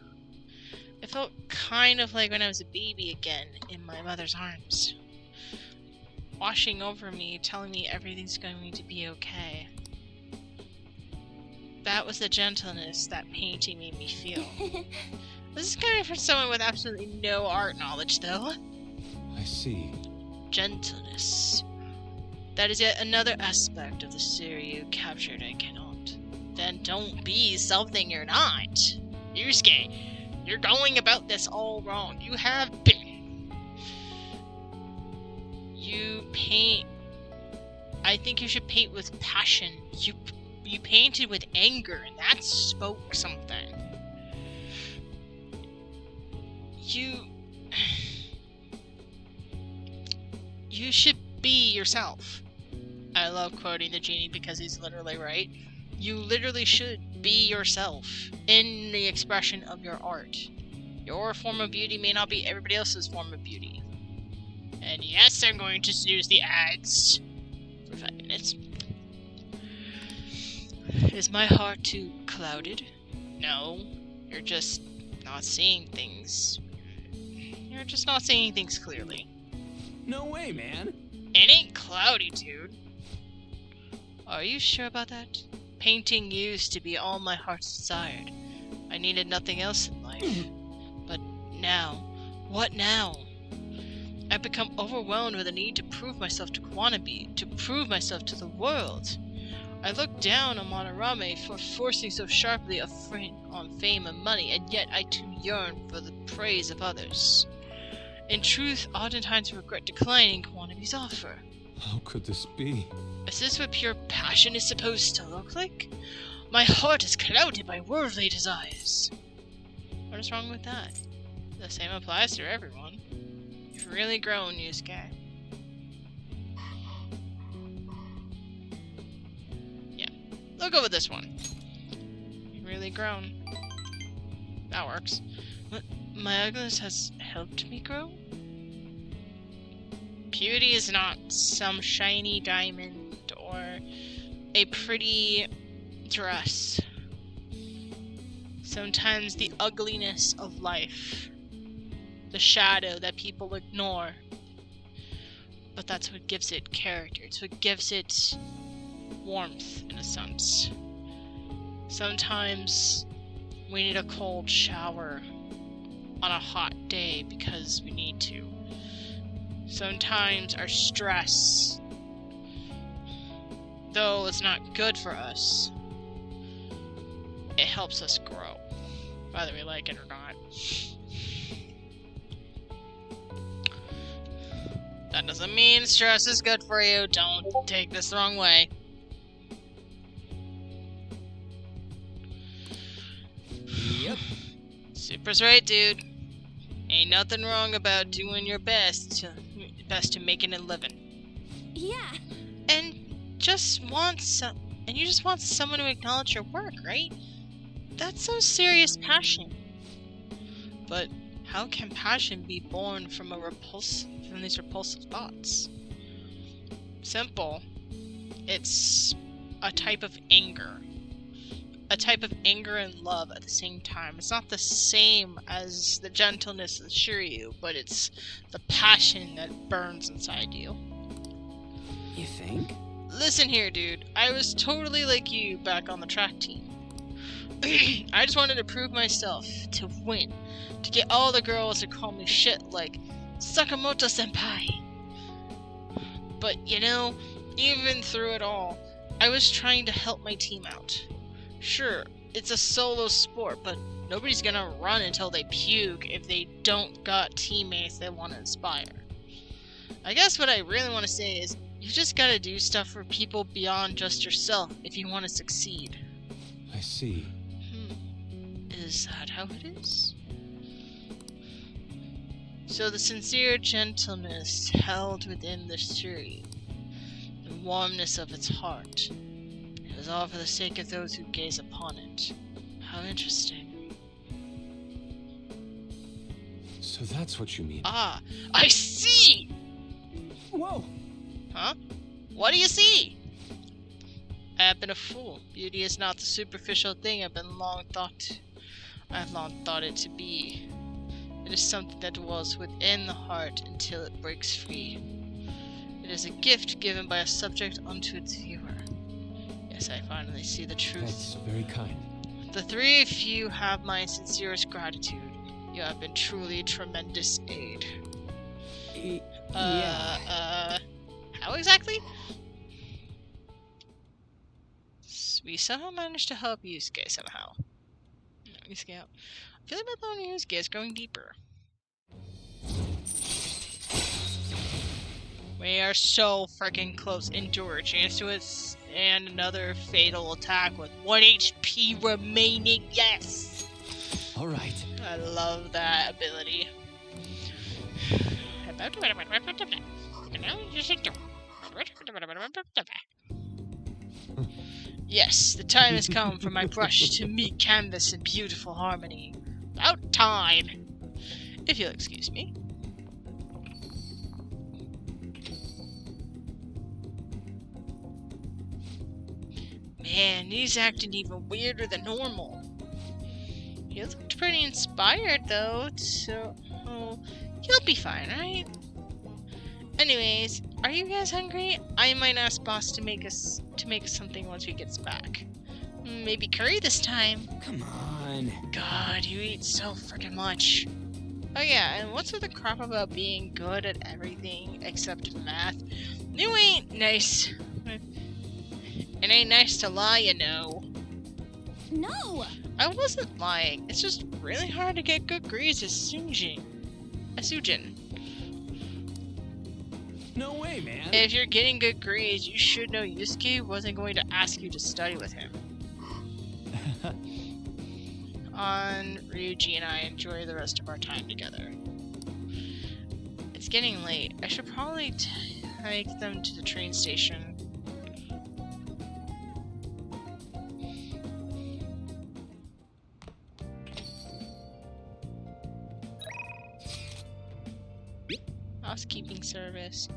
It felt kind of like when I was a baby again, in my mother's arms. Washing over me, telling me everything's going to be okay. That was the gentleness that painting made me feel. This is coming from someone with absolutely no art knowledge, though. I see. Gentleness. That is yet another aspect of the Seiryu captured I cannot. Then don't be something you're not. Yusuke, you're going about this all wrong. You have been. You paint... I think you should paint with passion. You painted with anger, and that spoke something. You should be yourself. I love quoting the genie because he's literally right. You literally should be yourself in the expression of your art. Your form of beauty may not be everybody else's form of beauty. And yes, I'm going to snooze the ads for 5 minutes. Is my heart too clouded? No, you're just not seeing things. You're just not seeing things clearly. No way, man. It ain't cloudy, dude. Are you sure about that? Painting used to be all my heart's desired. I needed nothing else in life. But now, what now? I've become overwhelmed with the need to prove myself to Kawanabe, to prove myself to the world. I look down on Monarame for forcing so sharply on fame and money, and yet I too yearn for the praise of others. In truth, oftentimes regret declining Wannabe's offer. How could this be? Is this what pure passion is supposed to look like? My heart is clouded by worldly desires. What is wrong with that? The same applies to everyone. You've really grown, Yusuke. Yeah, we'll go with this one. You've really grown. That works. My ugliness has helped me grow? Beauty is not some shiny diamond or a pretty dress. Sometimes the ugliness of life, the shadow that people ignore, but that's what gives it character. It's what gives it warmth, in a sense. Sometimes we need a cold shower on a hot day because we need to. Sometimes our stress, though it's not good for us, it helps us grow, whether we like it or not. That doesn't mean stress is good for you. Don't take this the wrong way. Yep. Super's right, dude. Ain't nothing wrong about doing your best to making a living. Yeah. And you just want someone to acknowledge your work, right? That's some serious passion. But how can passion be born from these repulsive thoughts? Simple. It's a type of anger. A type of anger and love at the same time. It's not the same as the gentleness of Shiryu, but it's the passion that burns inside you. You think? Listen here, dude. I was totally like you back on the track team. I just wanted to prove myself, to win, to get all the girls to call me shit like Sakamoto Senpai. But you know, even through it all, I was trying to help my team out. Sure, it's a solo sport, but nobody's gonna run until they puke if they don't got teammates they want to inspire. I guess what I really want to say is, you just gotta do stuff for people beyond just yourself if you want to succeed. I see. Is that how it is? So the sincere gentleness held within the Shiryu, the warmness of its heart, it was all for the sake of those who gaze upon it. How interesting. So that's what you mean. Ah, I see! Whoa! Huh? What do you see? I have been a fool. Beauty is not the superficial thing I have long thought it to be. It is something that dwells within the heart until it breaks free. It is a gift given by a subject unto its viewer. Yes, I finally see the truth. That's very kind. The three of you have my sincerest gratitude. You have been truly tremendous aid. Yeah. How exactly? We somehow managed to help Yusuke somehow. Yusuke out. I feel like my bone Yusuke is going deeper. We are so freaking close. Endure. Chance to withstand another fatal attack with 1 HP remaining. Yes! Alright. I love that ability. Yes, the time has come for my brush to meet canvas in beautiful harmony. About time! If you'll excuse me. Man, he's acting even weirder than normal. He looked pretty inspired though, so he'll be fine, right? Anyways, are you guys hungry? I might ask boss to make us something once he gets back. Maybe curry this time. Come on. God, you eat so freaking much. Oh yeah, and what's with the crap about being good at everything except math? You ain't nice. It ain't nice to lie, you know. No! I wasn't lying. It's just really hard to get good grades as Sujin. No way, man. If you're getting good grades, you should know Yusuke wasn't going to ask you to study with him. On Ryuji and I enjoy the rest of our time together. It's getting late. I should probably take them to the train station. Housekeeping service.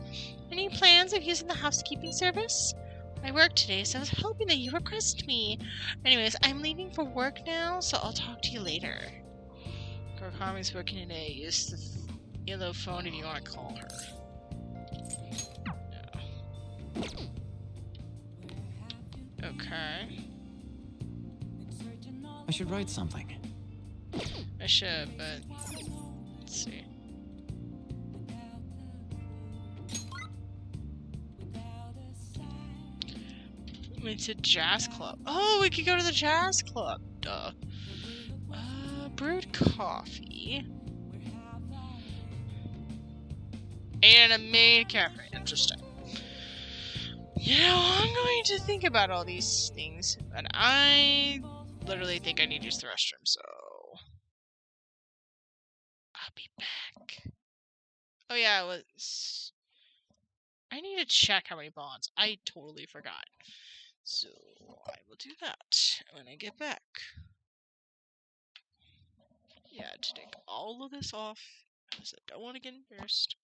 Any plans of using the housekeeping service? I work today, so I was hoping that you request me. Anyways, I'm leaving for work now, so I'll talk to you later. Gorkami's working today. Use the yellow phone if you want to call her. No. Okay. I should write something. I should, but let's see. It's a jazz club. Oh, we could go to the jazz club. Duh. Brewed coffee. And a maid cafe. Interesting. You know, I'm going to think about all these things, and I literally think I need to use the restroom, so I'll be back. Oh yeah, I need to check how many bonds. I totally forgot. So I will do that when I get back. Yeah, to take all of this off, because I don't want to get embarrassed.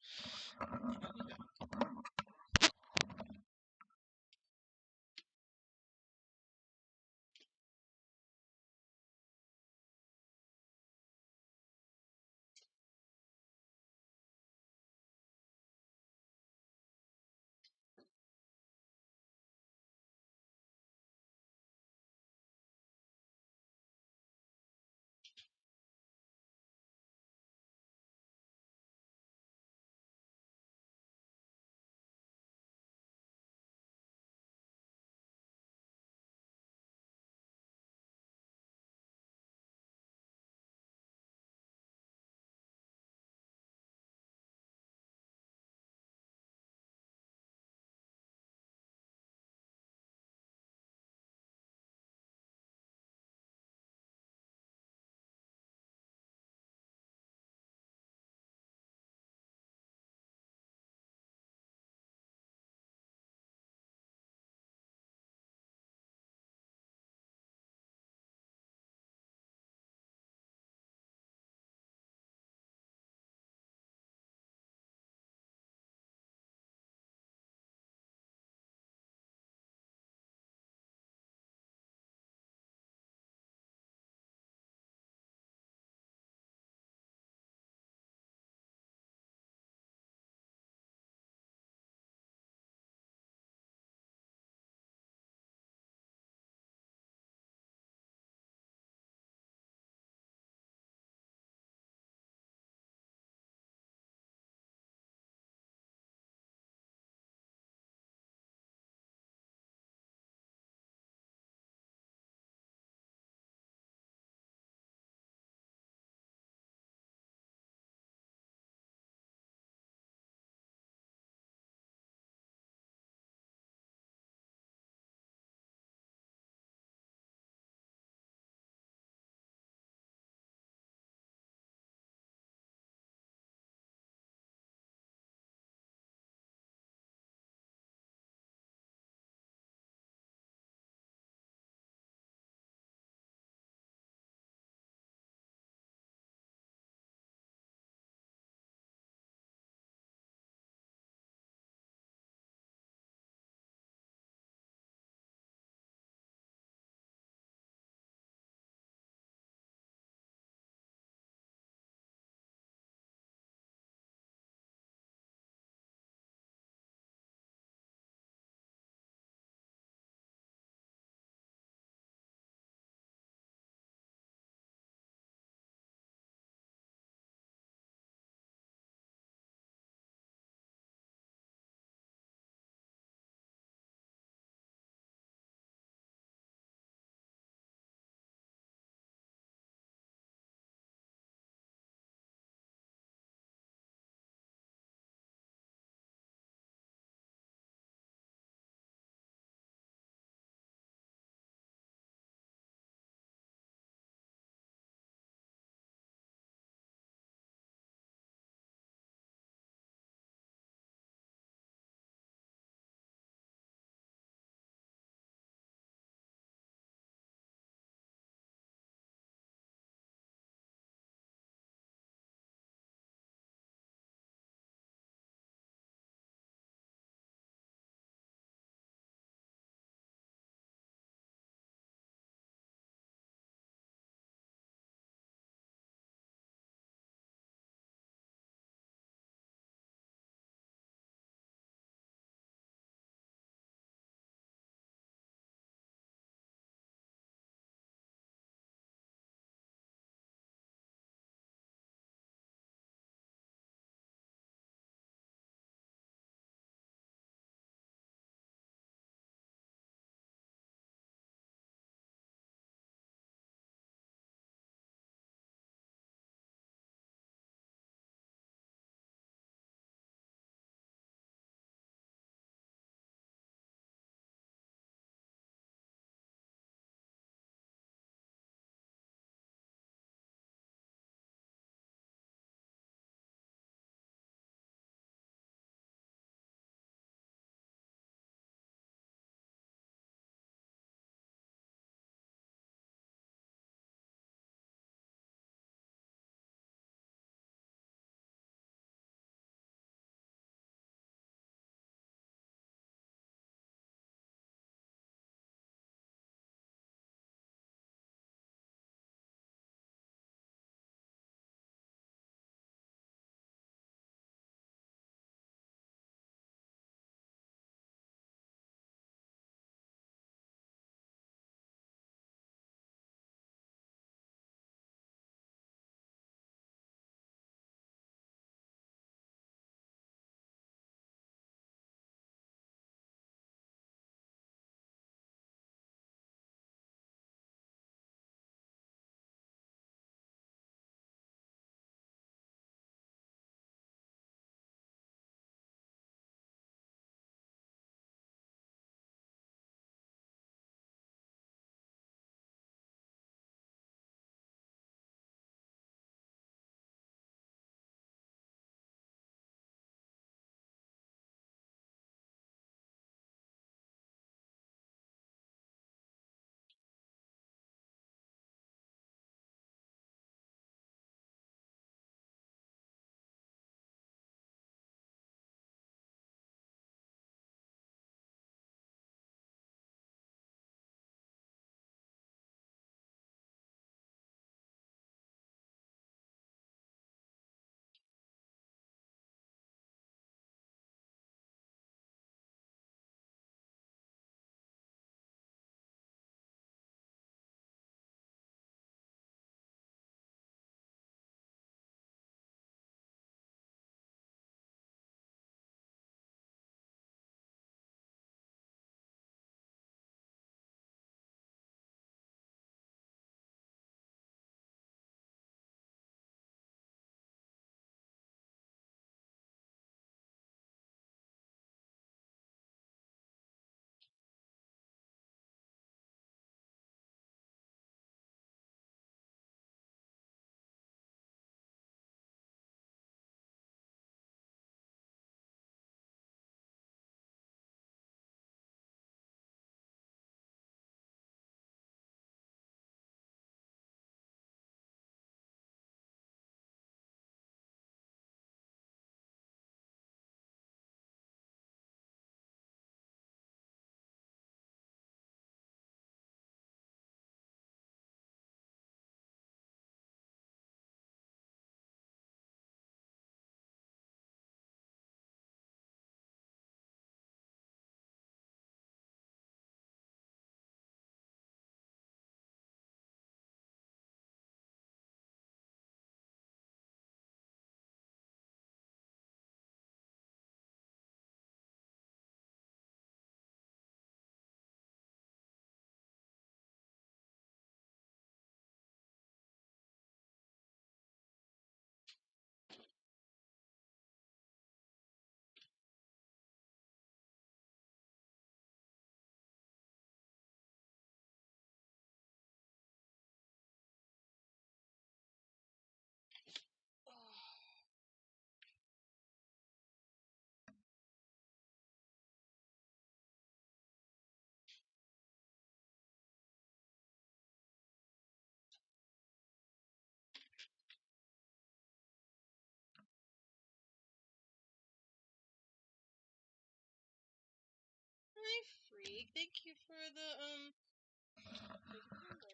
my freak. Thank you for the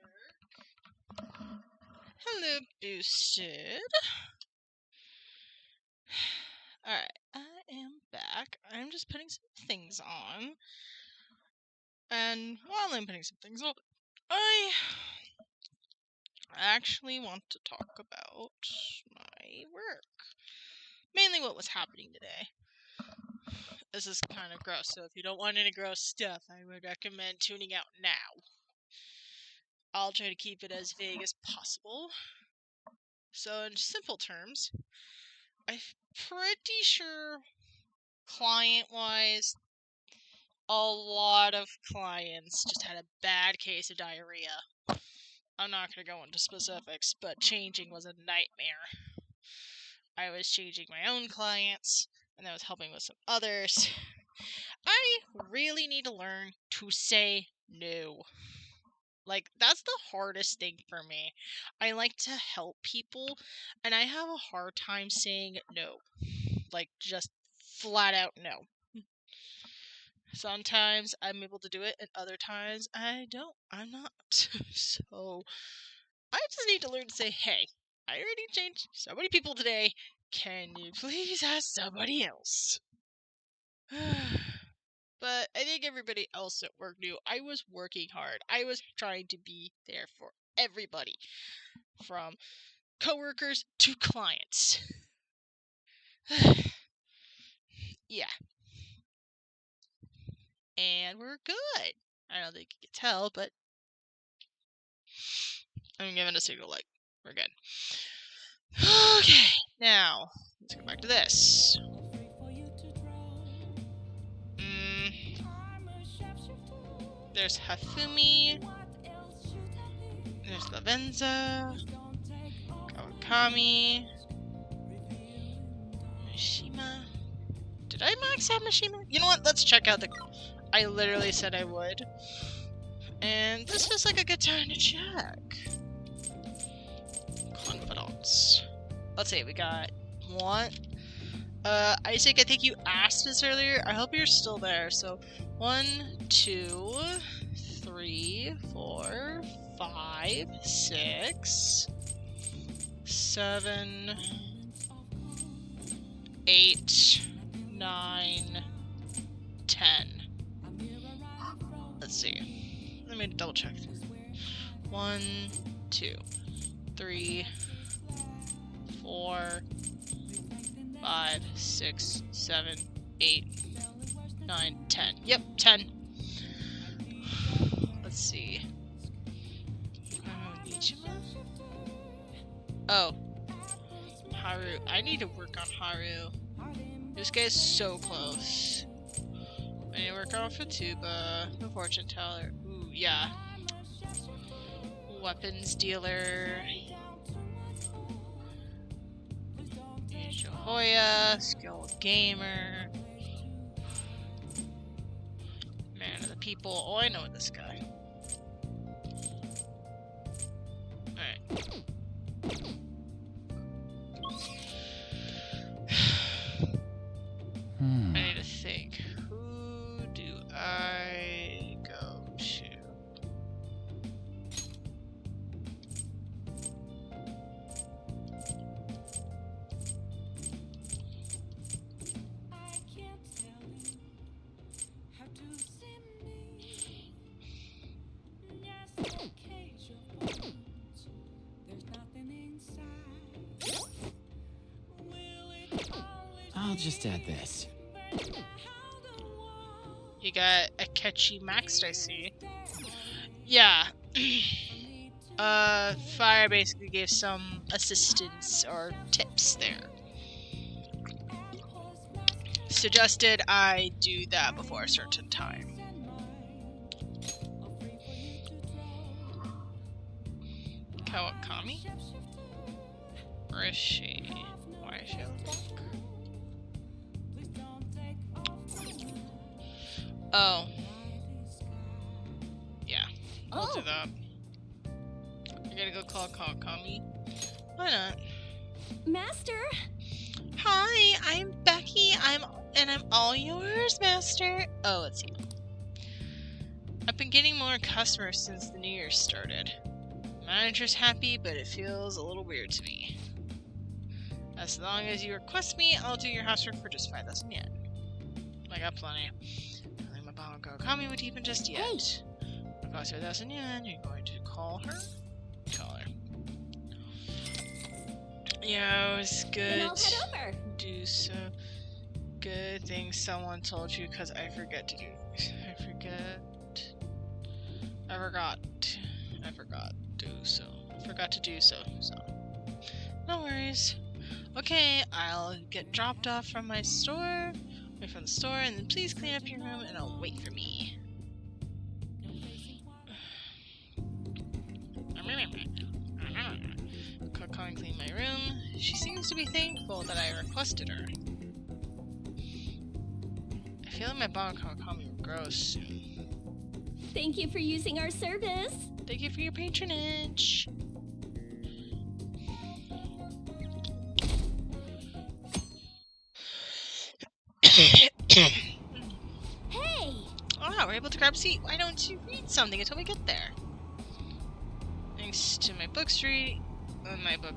work. Hello, Boosted. Alright, I am back. I'm just putting some things on. And while I'm putting some things on, I actually want to talk about my work. Mainly what was happening today. This is kind of gross, so if you don't want any gross stuff, I would recommend tuning out now. I'll try to keep it as vague as possible. So in simple terms, I'm pretty sure client-wise, a lot of clients just had a bad case of diarrhea. I'm not going to go into specifics, but changing was a nightmare. I was changing my own clients, and I was helping with some others. I really need to learn to say no. Like, that's the hardest thing for me. I like to help people, and I have a hard time saying no. Like, just flat out no. Sometimes I'm able to do it, and other times I don't. I'm not. So, I just need to learn to say, hey, I already changed so many people today. Can you please ask somebody else? But I think everybody else at work knew I was working hard. I was trying to be there for everybody, from coworkers to clients. Yeah. And we're good. I don't think you can tell, but I'm giving a signal like we're good. Okay, now let's go back to this. There's Hafumi. There's Lavenza. Kawakami. Mishima. Did I max out Mishima? You know what? Let's check out the... I literally said I would. And this feels like a good time to check. Confidants. Let's see, we got one. Isaac, I think you asked this earlier. I hope you're still there. So, 1, 2, 3, 4, 5, 6, 7, 8, 9, 10. Let's see. Let me double check. 1, 2, 3, 4, 5, 6, 7, 8, 9, 10. Yep, 10. Let's see. Oh. Haru. I need to work on Haru. This guy's so close. I need to work on Fatuba, the fortune teller. Ooh, yeah. Weapons dealer. Hoya, skilled gamer. Man of the people. Oh, I know this guy. Alright. I need to think. Who do I go to? I'll just add this. You got Akechi maxed, I see. Yeah. Fire basically gave some assistance or tips there. Suggested I do that before a certain time. Kawakami? Where is she? Why is she on the block? Oh. Yeah. We'll do that. I gotta go call Kawakami. Why not? Master! Hi, I'm Becky. I'm all yours, Master. Oh, let's see. I've been getting more customers since the New Year started. Manager's happy, but it feels a little weird to me. As long as you request me, I'll do your housework for just 5,000 yen. I got plenty. I don't think my Bango Kami would even just yet. It costs 5,000 yen. You're going to call her? Call her. Yeah, it was good. Then I'll head over. Do so. Good thing someone told you, because I forget to do. I forgot to do so. So, no worries. Okay, I'll get dropped off from my store, from the store, and then please clean up your room, and I'll wait for me. Come and clean my room. She seems to be thankful that I requested her. I feel like my Bango Kami will grow soon. Thank you for using our service. Thank you for your patronage. Hey! Oh, we're able to grab a seat. Why don't you read something until we get there? Thanks to my book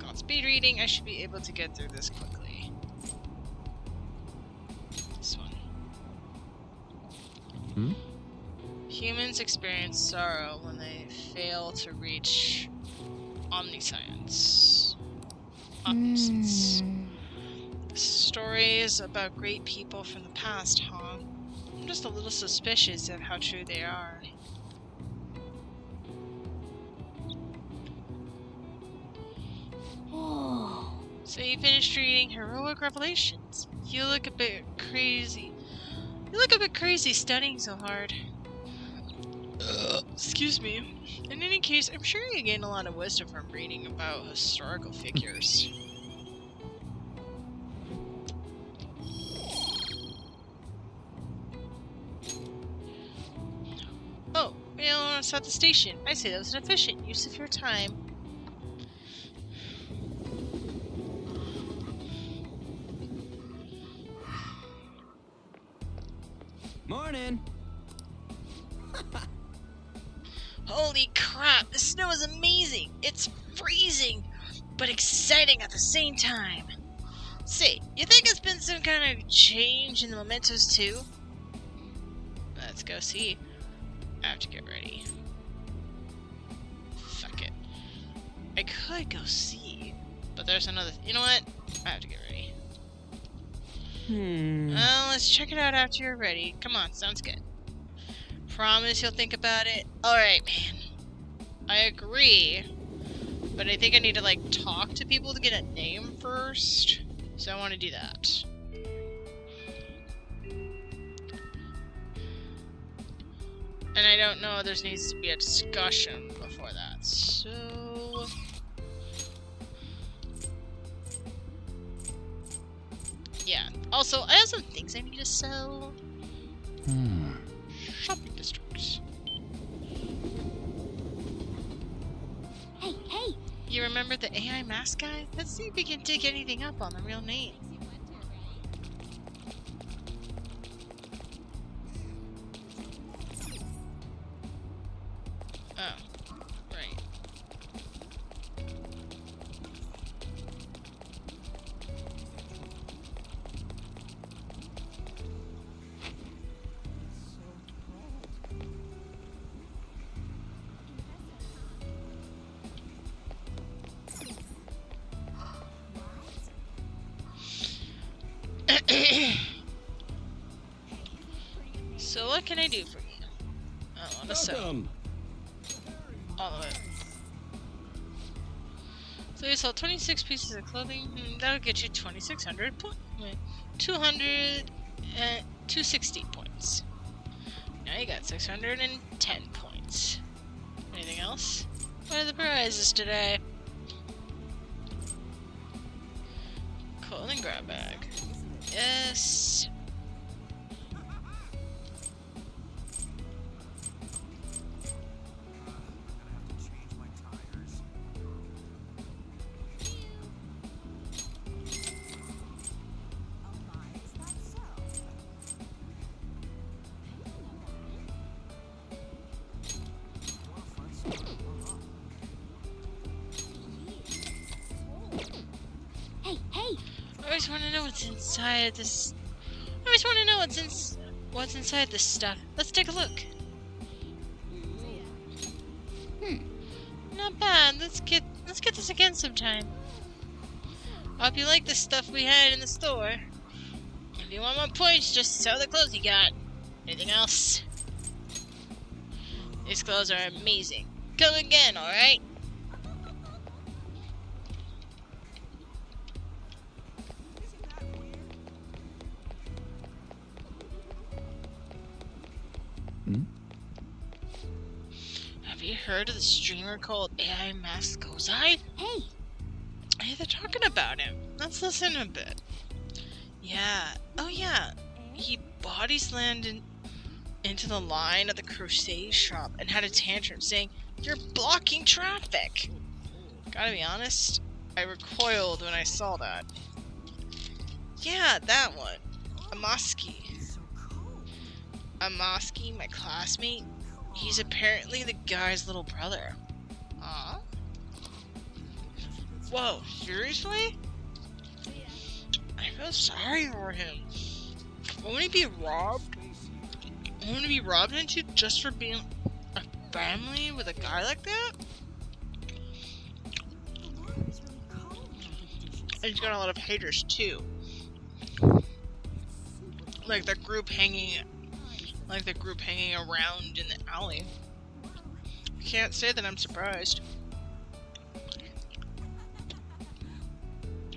on speed reading, I should be able to get through this quickly. This one. Humans experience sorrow when they fail to reach omniscience. Stories about great people from the past, huh? I'm just a little suspicious of how true they are. Oh. So you finished reading Heroic Revelations. You look a bit crazy. You look a bit crazy studying so hard. Excuse me. In any case, I'm sure you gain a lot of wisdom from reading about historical figures. Oh, we almost at the station. I say that was an efficient use of your time. Morning. Holy crap, the snow is amazing! It's freezing, but exciting at the same time. Say, you think it's been some kind of change in the mementos too? Let's go see. I have to get ready. Fuck it. I could go see, but there's another. You know what? I have to get ready. Well, let's check it out after you're ready. Come on, sounds good. Promise you'll think about it? Alright, man. I agree. But I think I need to, like, talk to people to get a name first. So I want to do that. And I don't know if there needs to be a discussion before that. So... yeah. Also, I have some things I need to sell. Shopping districts. Hey! You remember the AI mask guy? Let's see if we can dig anything up on the real name. Oh, right. So what can I do for you? I want to sell all of it. So you sell 26 pieces of clothing. That'll get you 2,600 points. 260 points. Now you got 610 points. Anything else? What are the prizes today? Clothing grab bag. Yes. always want to know what's inside this. I always want to know what's inside this stuff. Let's take a look. Not bad. Let's get this again sometime. I hope you like the stuff we had in the store. If you want more points, just sell the clothes you got. Anything else? These clothes are amazing. Come again, alright? Have you heard of the streamer called AI Mask Ozai? Hey, Hey, they're talking about him. Let's listen a bit. Yeah. Oh, yeah. He body slammed into the line of the crochet shop and had a tantrum saying, "You're blocking traffic." Gotta be honest, I recoiled when I saw that. Yeah, that one. Amaski. Amaski, my classmate. He's apparently the guy's little brother. Aw. Whoa, seriously? I feel sorry for him. Won't he be robbed? Won't he be robbed into just for being a family with a guy like that? And he's got a lot of haters too. Like the group hanging around in the alley. Can't say that I'm surprised.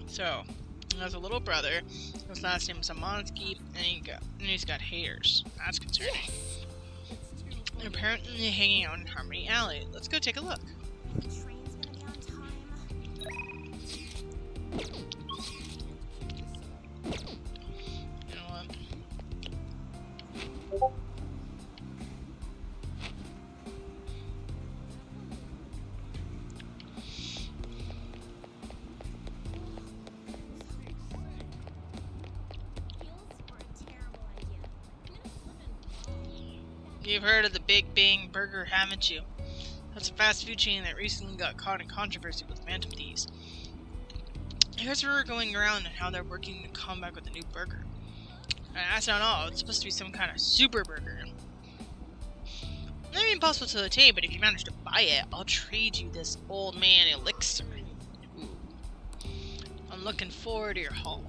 So, he has a little brother. His last name is Amansky, and he's got haters. That's concerning. And apparently they're hanging out in Harmony Alley. Let's go take a look. You know what? You've heard of the Big Bang Burger, haven't you? That's a fast food chain that recently got caught in controversy with phantom thieves. Here's where we're going around and how they're working to come back with a new burger. And that's not all, it's supposed to be some kind of super burger. Maybe impossible to attain, but if you manage to buy it, I'll trade you this old man elixir. Ooh. I'm looking forward to your haul.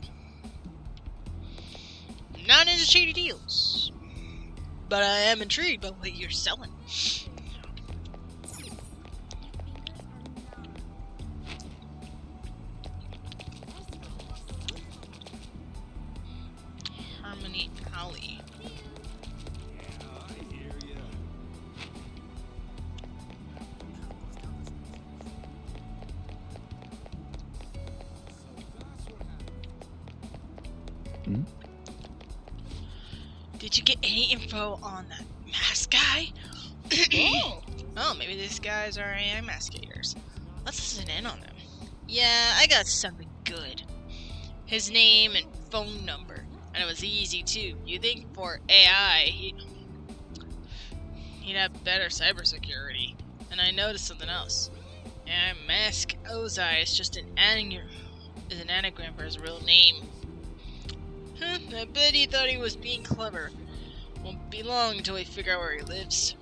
I'm not into shady deals, but I am intrigued by what you're selling. Harmony Alley. Did you get any info on that mask guy? Oh, maybe these guys are AI masqueraders. Let's listen in on them. Yeah, I got something good. His name and phone number. And it was easy too. You think for AI, he'd have better cybersecurity. And I noticed something else. AI Mask Ozai is just an anagram for his real name. I bet he thought he was being clever. Won't be long until we figure out where he lives.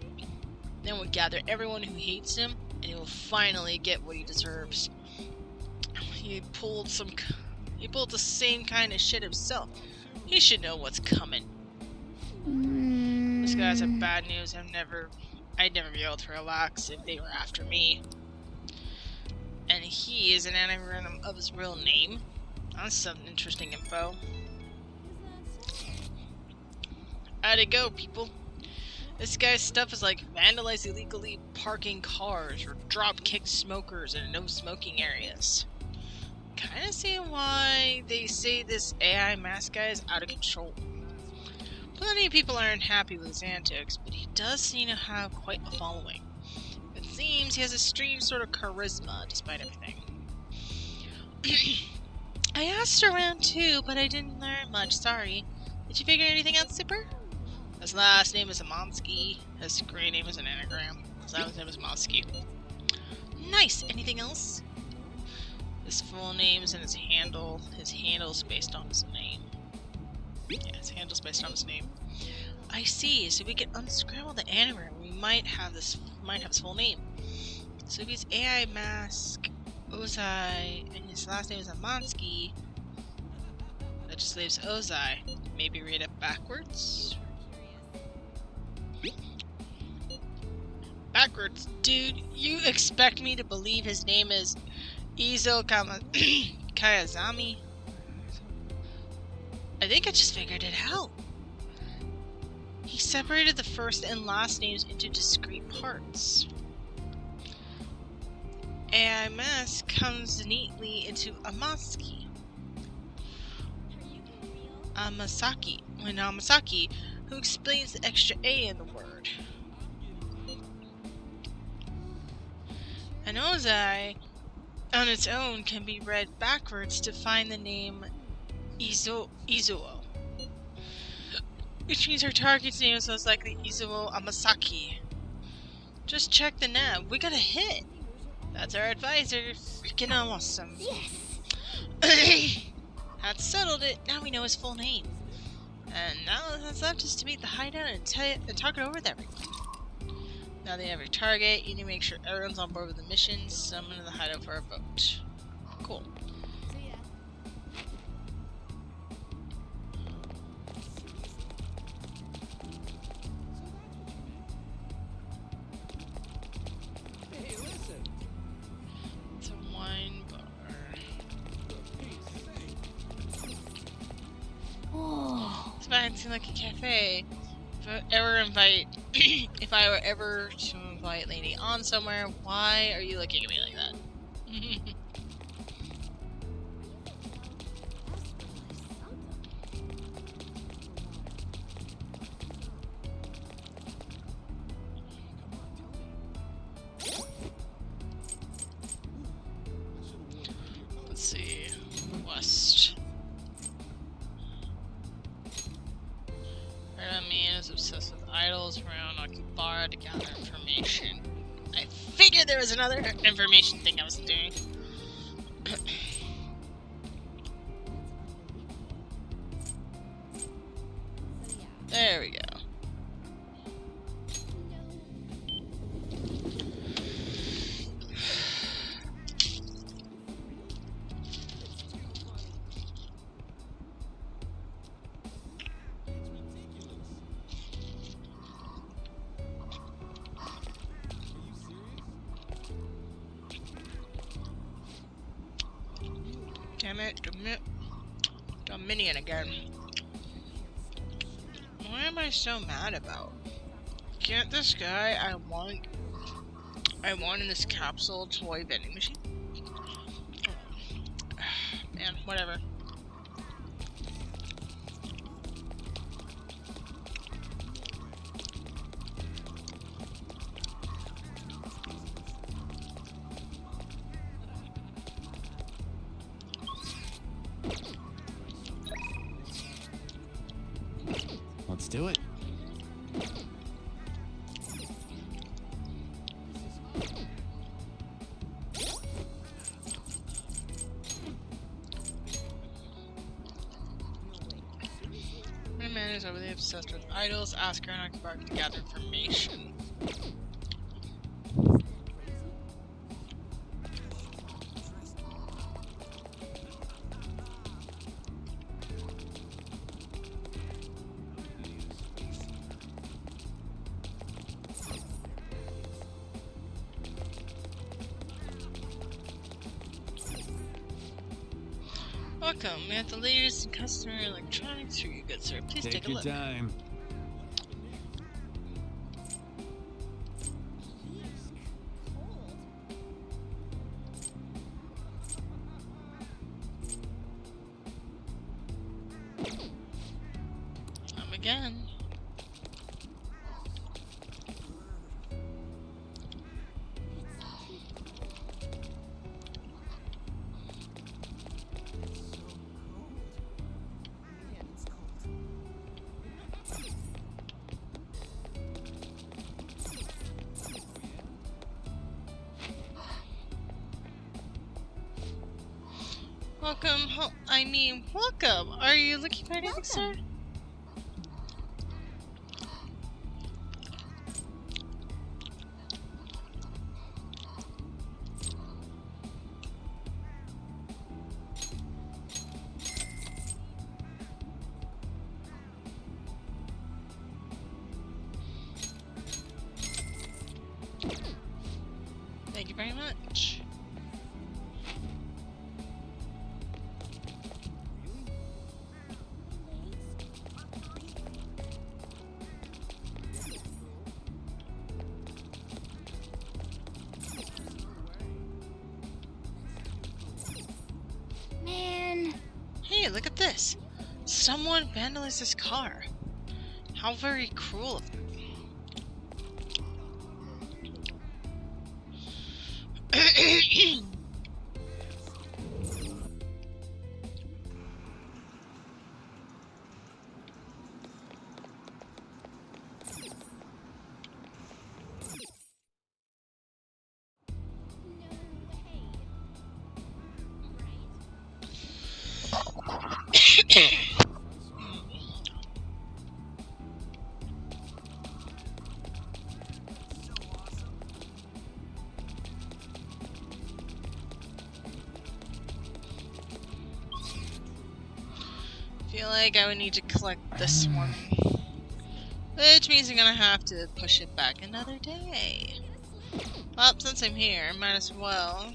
Then we'll gather everyone who hates him, and he will finally get what he deserves. He pulled the same kind of shit himself. He should know what's coming. These guys have bad news. I'd never be able to relax if they were after me. And he is an anagram of his real name. That's some interesting info. How'd it go, people? This guy's stuff is like vandalize illegally parking cars or drop kick smokers in no smoking areas. Kinda see why they say this AI mask guy is out of control. Plenty of people aren't happy with his antics, but he does seem to have quite a following. It seems he has a strange sort of charisma despite everything. I asked around too, but I didn't learn much, sorry. Did you figure anything out, Zipper? His last name is Amansky. His screen name is an anagram. His last name is Amansky. Nice! Anything else? His full name's and his handle. His handle's based on his name. Yeah, his handle's based on his name. I see. So we can unscramble the anagram. We might have his full name. So if he's AI Mask Ozai and his last name is Amansky, that just leaves Ozai. Maybe read it backwards. Backwards, dude. You expect me to believe his name is Izo Kayazami? I think I just figured it out. He separated the first and last names into discrete parts. AIMS comes neatly into Amasaki. Amasaki, who explains the extra A in the word. And Ozai, on its own, can be read backwards to find the name Izuo. Which means her target's name is most likely Izuo Amasaki. Just check the nav. We got a hit. That's our advisor. Freaking awesome. Yes! That settled it. Now we know his full name. And now that's left us to meet the hideout and talk it over with everyone. Now they have your target. You need to make sure everyone's on board with the mission. Summon the hideout for a vote. Cool. It's a wine bar. Oh, This might seem like a cafe. If I were ever to invite Lady on somewhere, why are you looking at me like that? Let's see. West. Red Man is obsessed with idols around Akihabara to gather information. I figured there was another information thing I was doing. There we go. Damn it, Dominion again. What am I so mad about? Can't this guy I want in this capsule toy vending machine? Man, whatever. Let's do it. My man is overly obsessed with idols. Ask her and Akihabara to gather information. Welcome. We have the latest in customer electronics for you, good sir. Please take a your look. time. Come again. Welcome. Welcome. Are you looking for anything, sir? Thank you very much. Man. Hey, look at this. Someone vandalized this car. How very cruel of them. Feel like I would need to collect this one. Which means I'm gonna have to push it back another day. Well, since I'm here, might as well.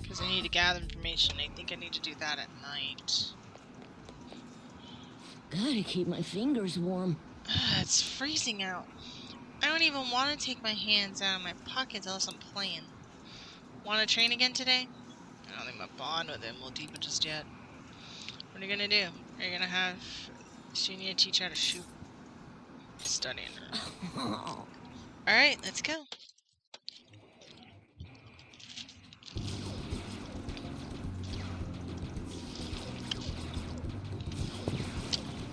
Because I need to gather information. I think I need to do that at night. Gotta keep my fingers warm. It's freezing out. I don't even want to take my hands out of my pockets unless I'm playing. Want to train again today? I don't think my bond with him will deepen just yet. What are you gonna do? Are you gonna have Shinya teach how to shoot? Studying her. Alright, let's go.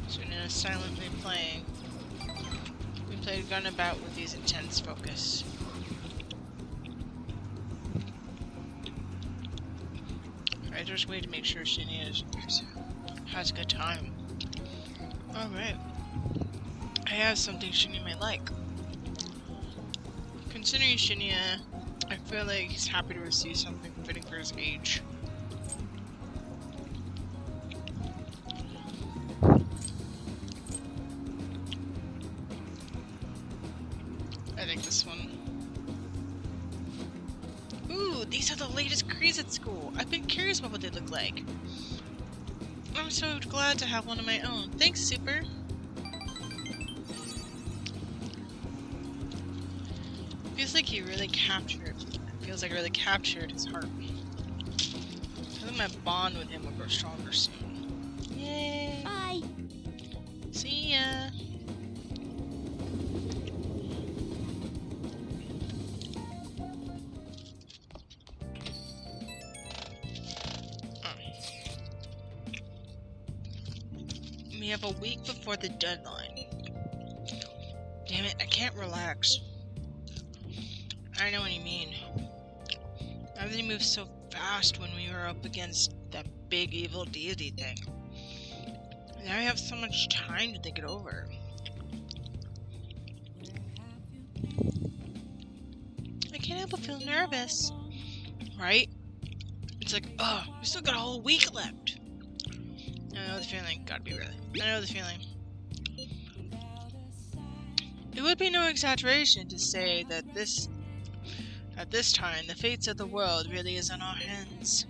Shinya is silently playing. We played gun about with these intense focus. I just wait to make sure Shinya has a good time. Alright. I have something Shinya may like. Considering Shinya, I feel like he's happy to receive something fitting for his age. I think this one. Ooh, these are the latest craze at school. I've been curious about what they look like. I'm so glad to have one of my own. Thanks, Super. Feels like he really captured. Feels like I really captured his heart. I think my bond with him will grow stronger soon. Yay! Bye. See ya. We have a week before the deadline. Damn it, I can't relax. I know what you mean. Everything moved so fast when we were up against that big evil deity thing. Now we have so much time to think it over. I can't help but feel nervous. Right? It's like, oh, we still got a whole week left. I know the feeling. Gotta be really. I know the feeling. It would be no exaggeration to say that at this time, the fates of the world really is in our hands.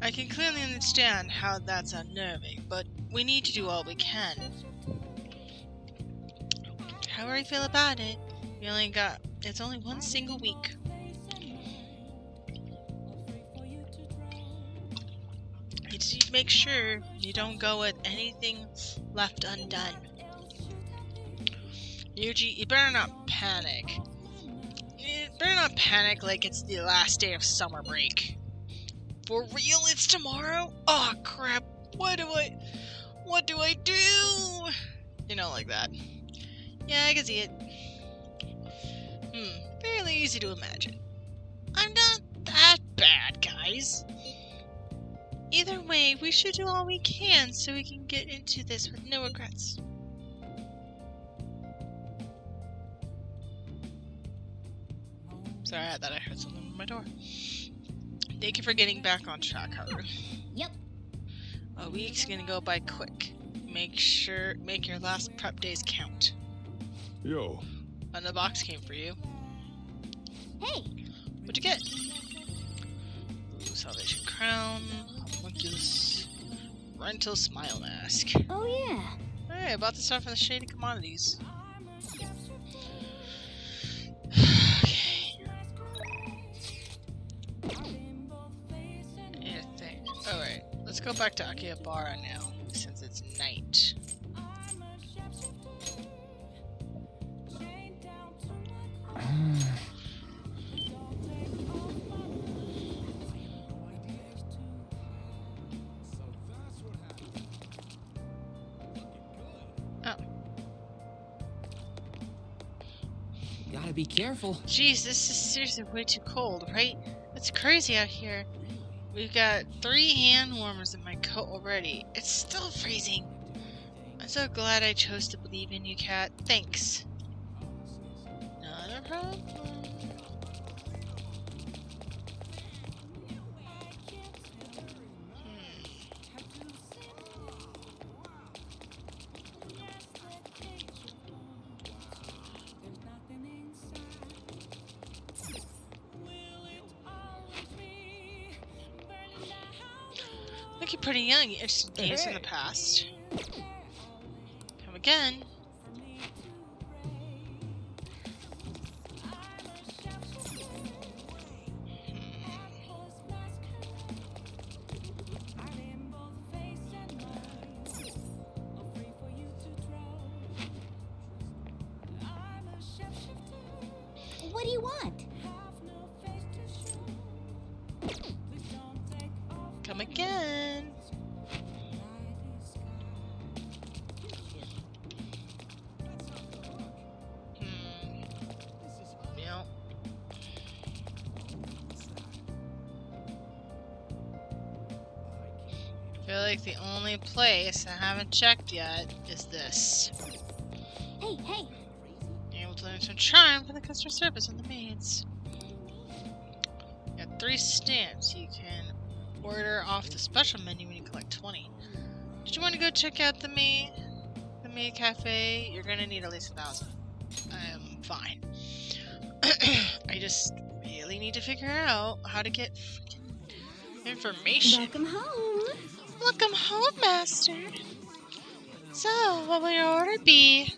I can clearly understand how that's unnerving, but we need to do all we can. However I feel about it, it's only one single week. You just need to make sure you don't go with anything left undone. Yuji, you better not panic. You better not panic like it's the last day of summer break. For real, it's tomorrow? Oh crap, what do I do? You know, like that. Yeah, I can see it. Fairly easy to imagine. I'm not that bad, guys. Either way, we should do all we can so we can get into this with no regrets. Sorry, I thought I heard something at my door. Thank you for getting back on track, Haru. Yep. A week's gonna go by quick. Make your last prep days count. Yo, And the box came for you. Hey, What'd you get? Ooh, Salvation Crown, Homunculus, Rental Smile Mask. oh yeah. Alright, about to start from the Shady Commodities. Okay. Alright, let's go back to Akihabara now, since it's night. Oh. Gotta be careful. Jeez, this is seriously way too cold, right? It's crazy out here. We've got 3 hand warmers in my coat already. It's still freezing. I'm so glad I chose to believe in you, Cat. Thanks. Not a problem. Looking pretty young. Interesting days from the past. Come again. What do you want? Come again. Yep. I feel like the only place I haven't checked yet is this. Hey, hey. Able to learn some charm for the customer service and the maids. Got 3 stamps. You can order off the special menu when you collect 20. Did you want to go check out the maid cafe? You're gonna need at least 1,000. I'm fine. I just really need to figure out how to get freaking information. Welcome home. Welcome home, Master. So, what will your order be?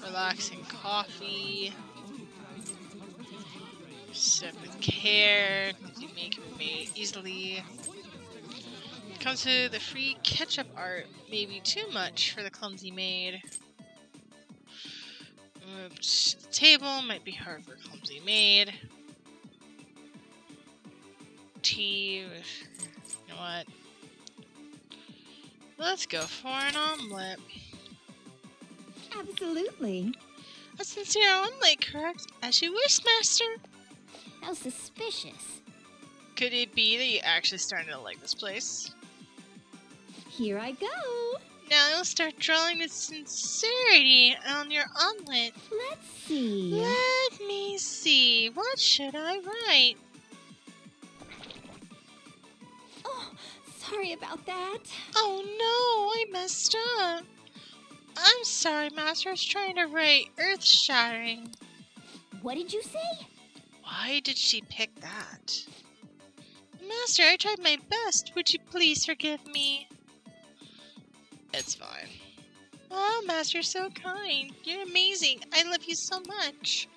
Relaxing coffee. Sip with care. You make it made easily. Comes with the free ketchup art. Maybe too much for the clumsy maid. Oops. The table might be hard for a clumsy maid. Tea with, you know what? Let's go for an omelet. Absolutely. A sincere omelet, correct? As you wish, Master. How suspicious. Could it be that you actually starting to like this place? Here I go. Now you'll start drawing with sincerity on your omelet. Let's see. Let me see. What should I write? Oh, sorry about that. Oh no, I messed up. I'm sorry, Master. I was trying to write earth-shattering. What did you say? Why did she pick that? Master, I tried my best. Would you please forgive me? It's fine. Oh, Master, you're so kind. You're amazing. I love you so much.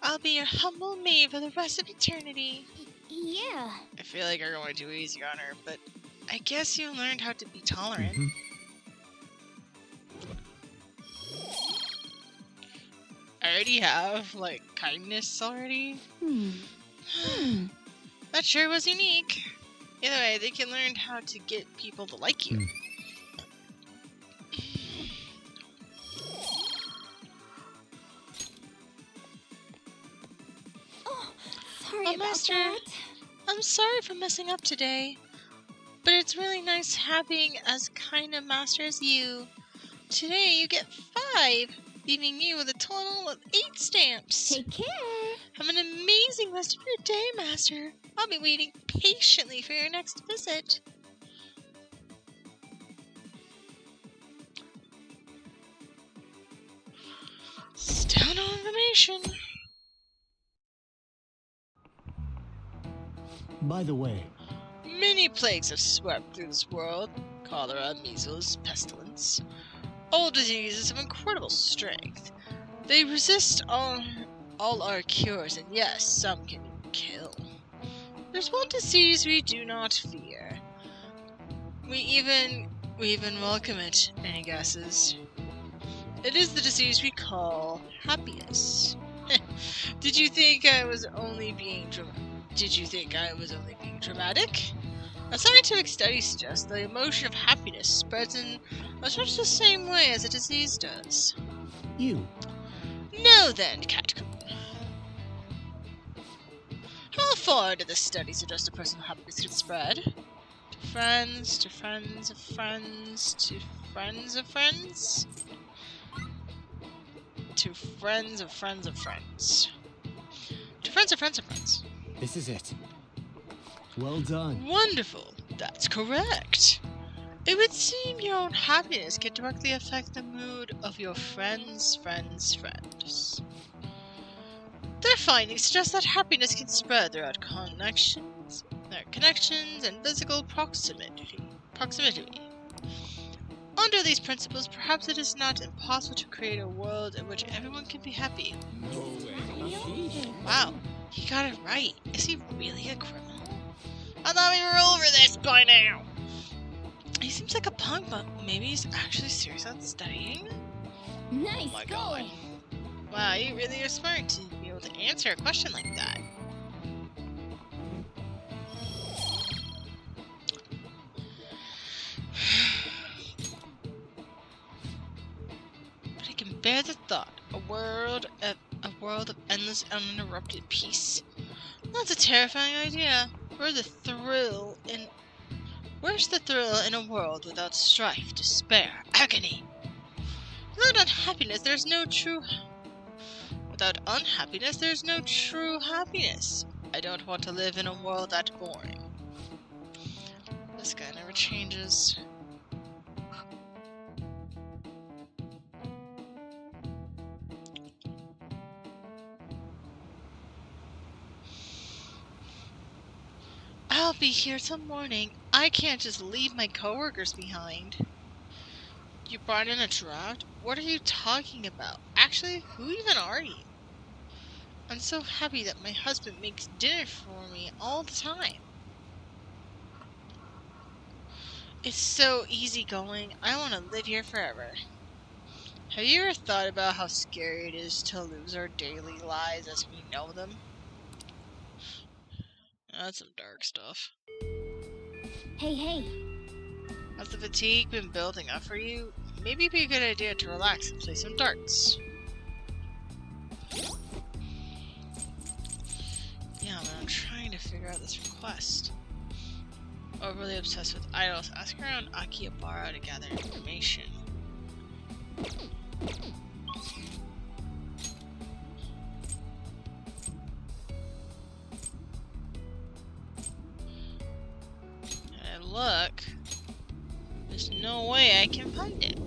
I'll be your humble maid for the rest of eternity. Yeah. I feel like you're going too easy on her, but I guess you learned how to be tolerant. I already have, like, kindness already. That sure was unique. Either way, they can learn how to get people to like you. Oh, about Master. that. I'm sorry for messing up today, but it's really nice having as kind a master as you. Today you get 5, leaving you with a total of 8 stamps. Take care. Have an amazing rest of your day, Master. I'll be waiting patiently for your next visit. Still no information. By the way, Many plagues have swept through this world. Cholera, measles, pestilence. All diseases of incredible strength. They resist all our cures, and yes, some can even kill. There's one disease we do not fear. We even welcome it. Any guesses? It is the disease we call happiness. Did you think I was only being dramatic? A scientific study suggests the emotion of happiness spreads in much the same way as a disease does. you. Know then, Catcoon. How far did the study suggest a personal happiness can spread? To friends, to friends of friends, to friends of friends? To friends of friends of friends. To friends of friends of friends. This is it. Well done. Wonderful. That's correct. It would seem your own happiness can directly affect the mood of your friends' friends' friends. Their findings suggest that happiness can spread throughout connections and physical proximity. Under these principles, perhaps it is not impossible to create a world in which everyone can be happy. No way. Wow, he got it right. Is he really a criminal? I thought we were over this by now. He seems like a punk, but maybe he's actually serious about studying? Nice Oh my going. god. Wow, you really are smart to be able to answer a question like that. But I can bear the thought, a world of endless, uninterrupted peace. That's a terrifying idea. Where's the thrill in a world without strife, despair, agony? Without unhappiness, there's no true happiness. I don't want to live in a world that boring. This guy never changes. I'll be here till morning. I can't just leave my coworkers behind. You brought in a draft? What are you talking about? Actually, who even are you? I'm so happy that my husband makes dinner for me all the time. It's so easygoing. I want to live here forever. Have you ever thought about how scary it is to lose our daily lives as we know them? That's some dark stuff. Hey. Has the fatigue been building up for you? Maybe it'd be a good idea to relax and play some darts. Yeah, man, I'm trying to figure out this request. Overly obsessed with idols. Ask around Akihabara to gather information. And look, there's no way I can find it.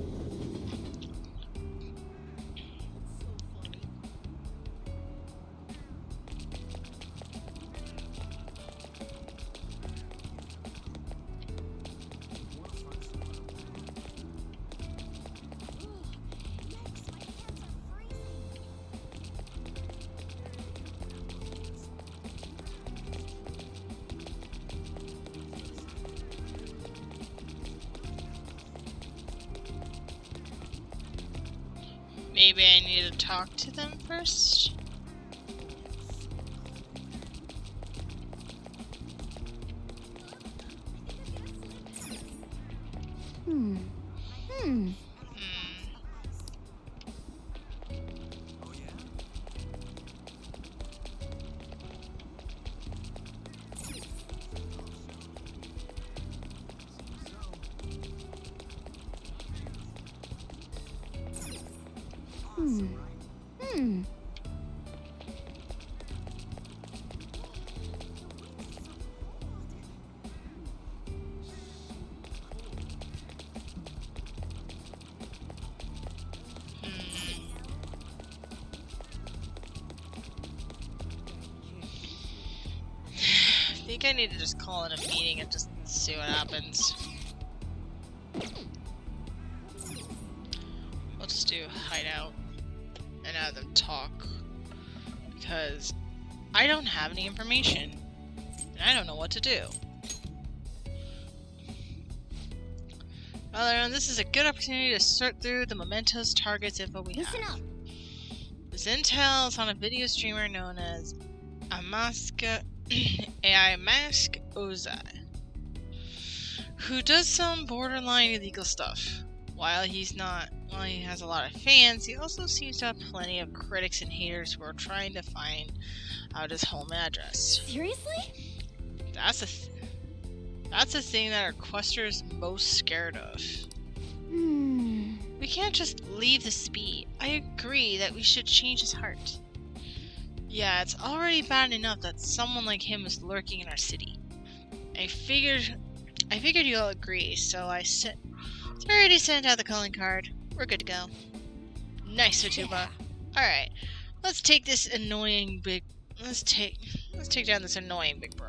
Maybe I need to talk to them first? think I need to just call in a meeting and just see what happens. We'll just do hideout and have them talk. Because I don't have any information. And I don't know what to do. Well, this is a good opportunity to sort through the mementos targets info we have. Listen up. This intel is on a video streamer known as Amaska AI Mask Ozai, who does some borderline illegal stuff. While he has a lot of fans, he also seems to have plenty of critics and haters who are trying to find out his home address. Seriously? That's the thing that our quester's most scared of. We can't just leave the speed. I agree that we should change his heart. Yeah, it's already bad enough that someone like him is lurking in our city. I figured you all agree, so I already sent out the calling card. We're good to go. Nice, Sotuba. Alright, let's take this annoying big... Let's take down this annoying big bro.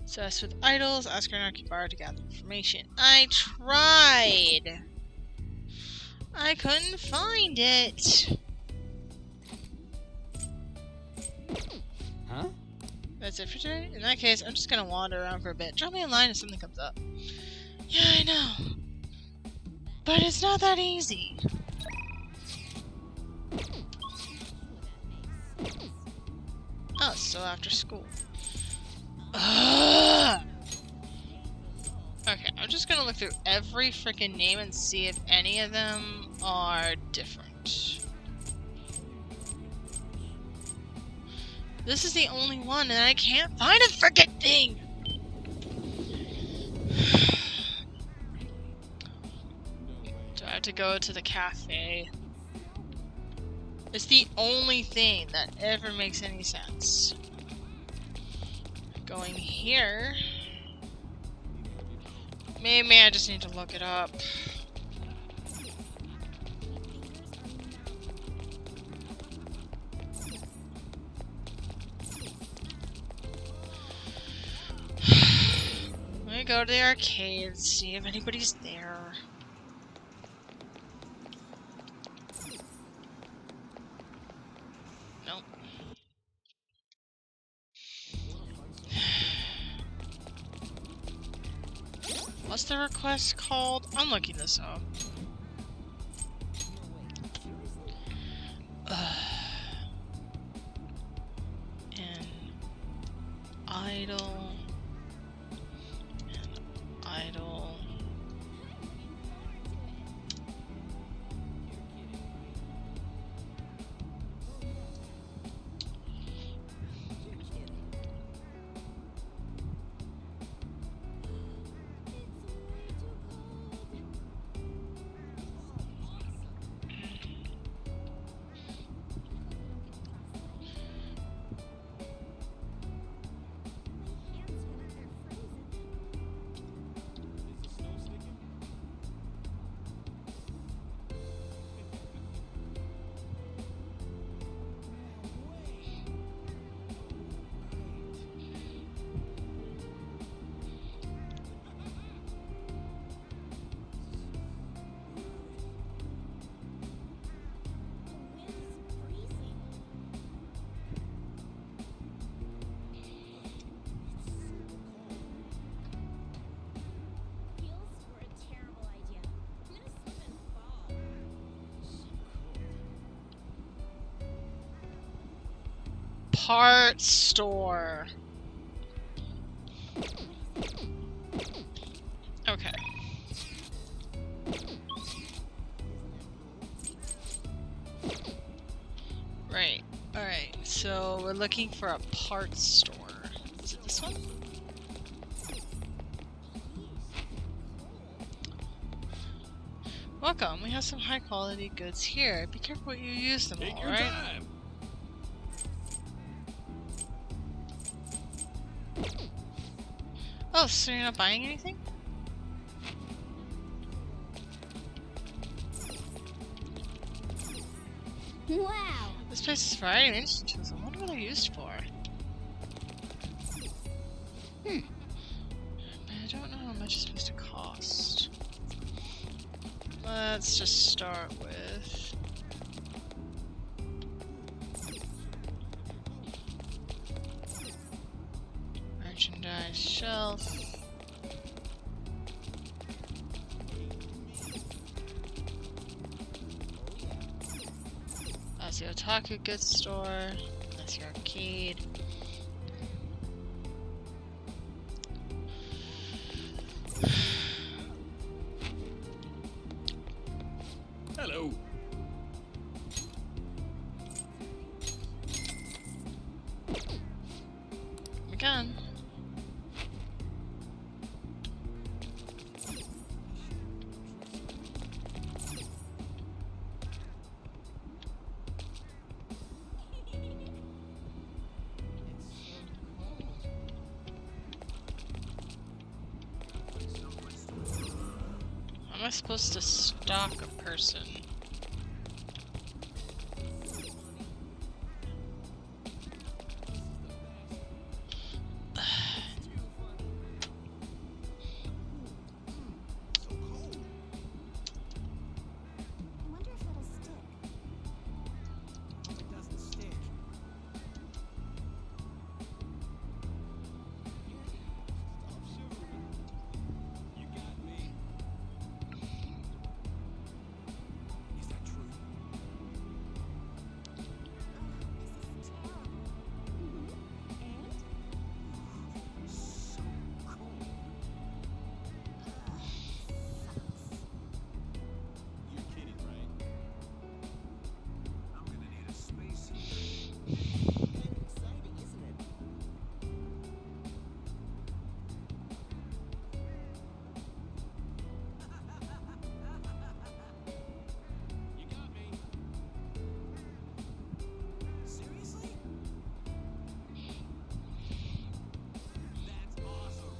Obsessed with idols, ask Arkibar to gather information. I tried! I couldn't find it! Huh? That's it for today? In that case, I'm just gonna wander around for a bit. Drop me a line if something comes up. Yeah, I know. But it's not that easy. Oh, it's still after school. Ugh. Okay, I'm just gonna look through every freaking name and see if any of them are different. This is the only one, and I can't find a freaking thing! Do I have to go to the cafe? It's the only thing that ever makes any sense. Going here. Maybe I just need to look it up. Let me go to the arcade, see if anybody's there. Nope. What's the request called? I'm looking this up. An idol. An idol. Parts store. Okay. Right. Alright, so we're looking for a parts store. Is it this one? Welcome, we have some high quality goods here. Be careful what you use them all, right? Time. Oh, so you're not buying anything? Wow. This place is for hiding instances. I wonder what they're used for. But I don't know how much it's supposed to cost. Let's just start with... merchandise shelf. That's the otaku goods store. That's your arcade. Hello. Again. How am I supposed to stalk a person? I wonder if it'll stick. It doesn't stick. You got me. Is that true? This is terrible. And? So cool. You're kidding, right? I'm gonna need a space heater. Kind of exciting, isn't it? You got me. Seriously? That's awesome.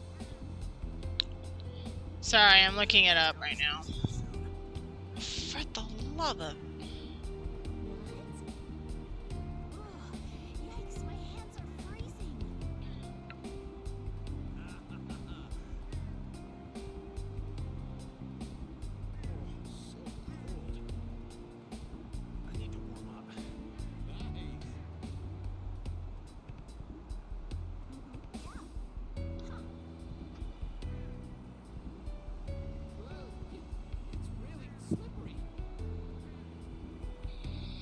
Sorry, I'm looking it up right now. For the love of... Yikes, my hands are freezing. So cold. I need to warm up. Nice. Whoa, it's really slippery.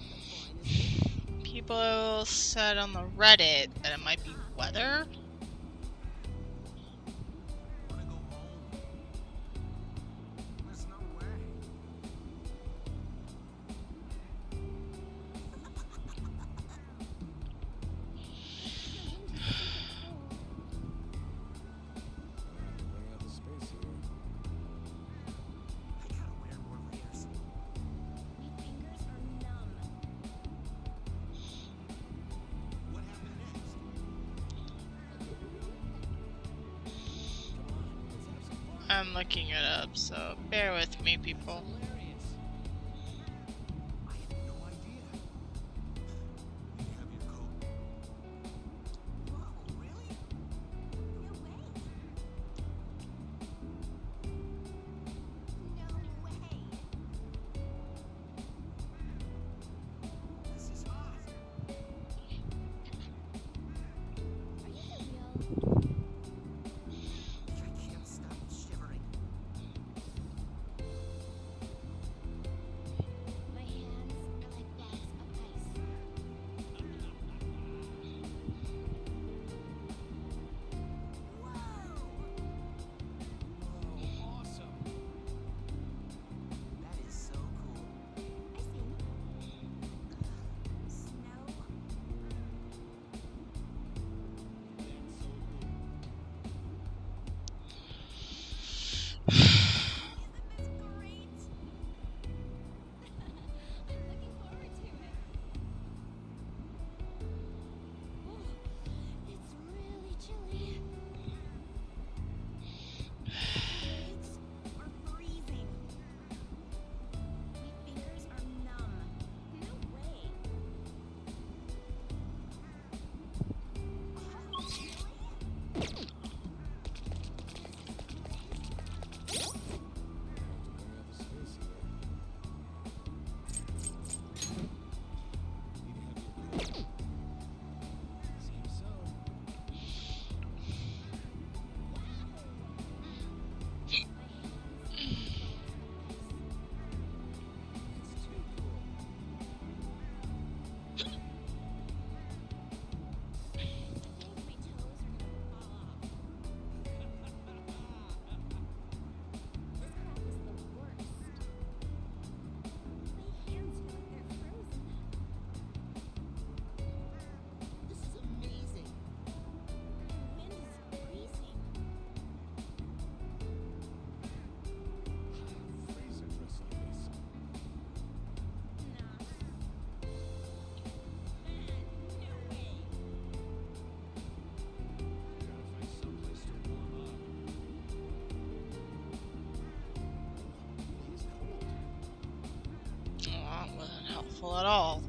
That's fine, isn't it? People said on the Reddit that it might be weather. Wanna go home? There's no way. Running out of space here. I gotta wear more layers. My fingers are numb. What happened next? I'm looking it up, so bear with me, people. Hilarious. I had no idea. You have your coat. Whoa, really? No way. No way. This is hot. Are you for real? I can't stop shivering. helpful at all.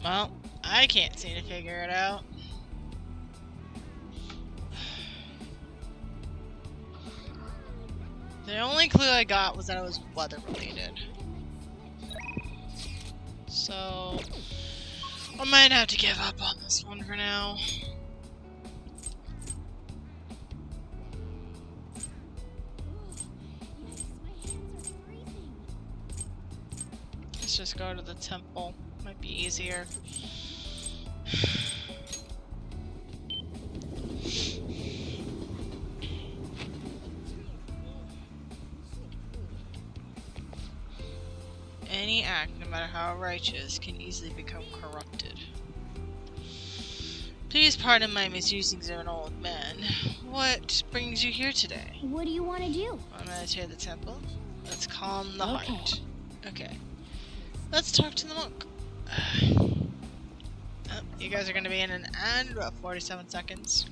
Well, I can't seem to figure it out. The only clue I got was that it was weather related. So, I might have to give up on this one for now. Let's just go to the temple. Might be easier. Any act, no matter how righteous, can easily become corrupted. Please pardon my misusing of an old man. What brings you here today? What do you want to do? I'm gonna meditate at the temple. Let's calm the Okay. heart. Okay. Let's talk to the monk. Oh, you guys are gonna be in an ad in about 47 seconds.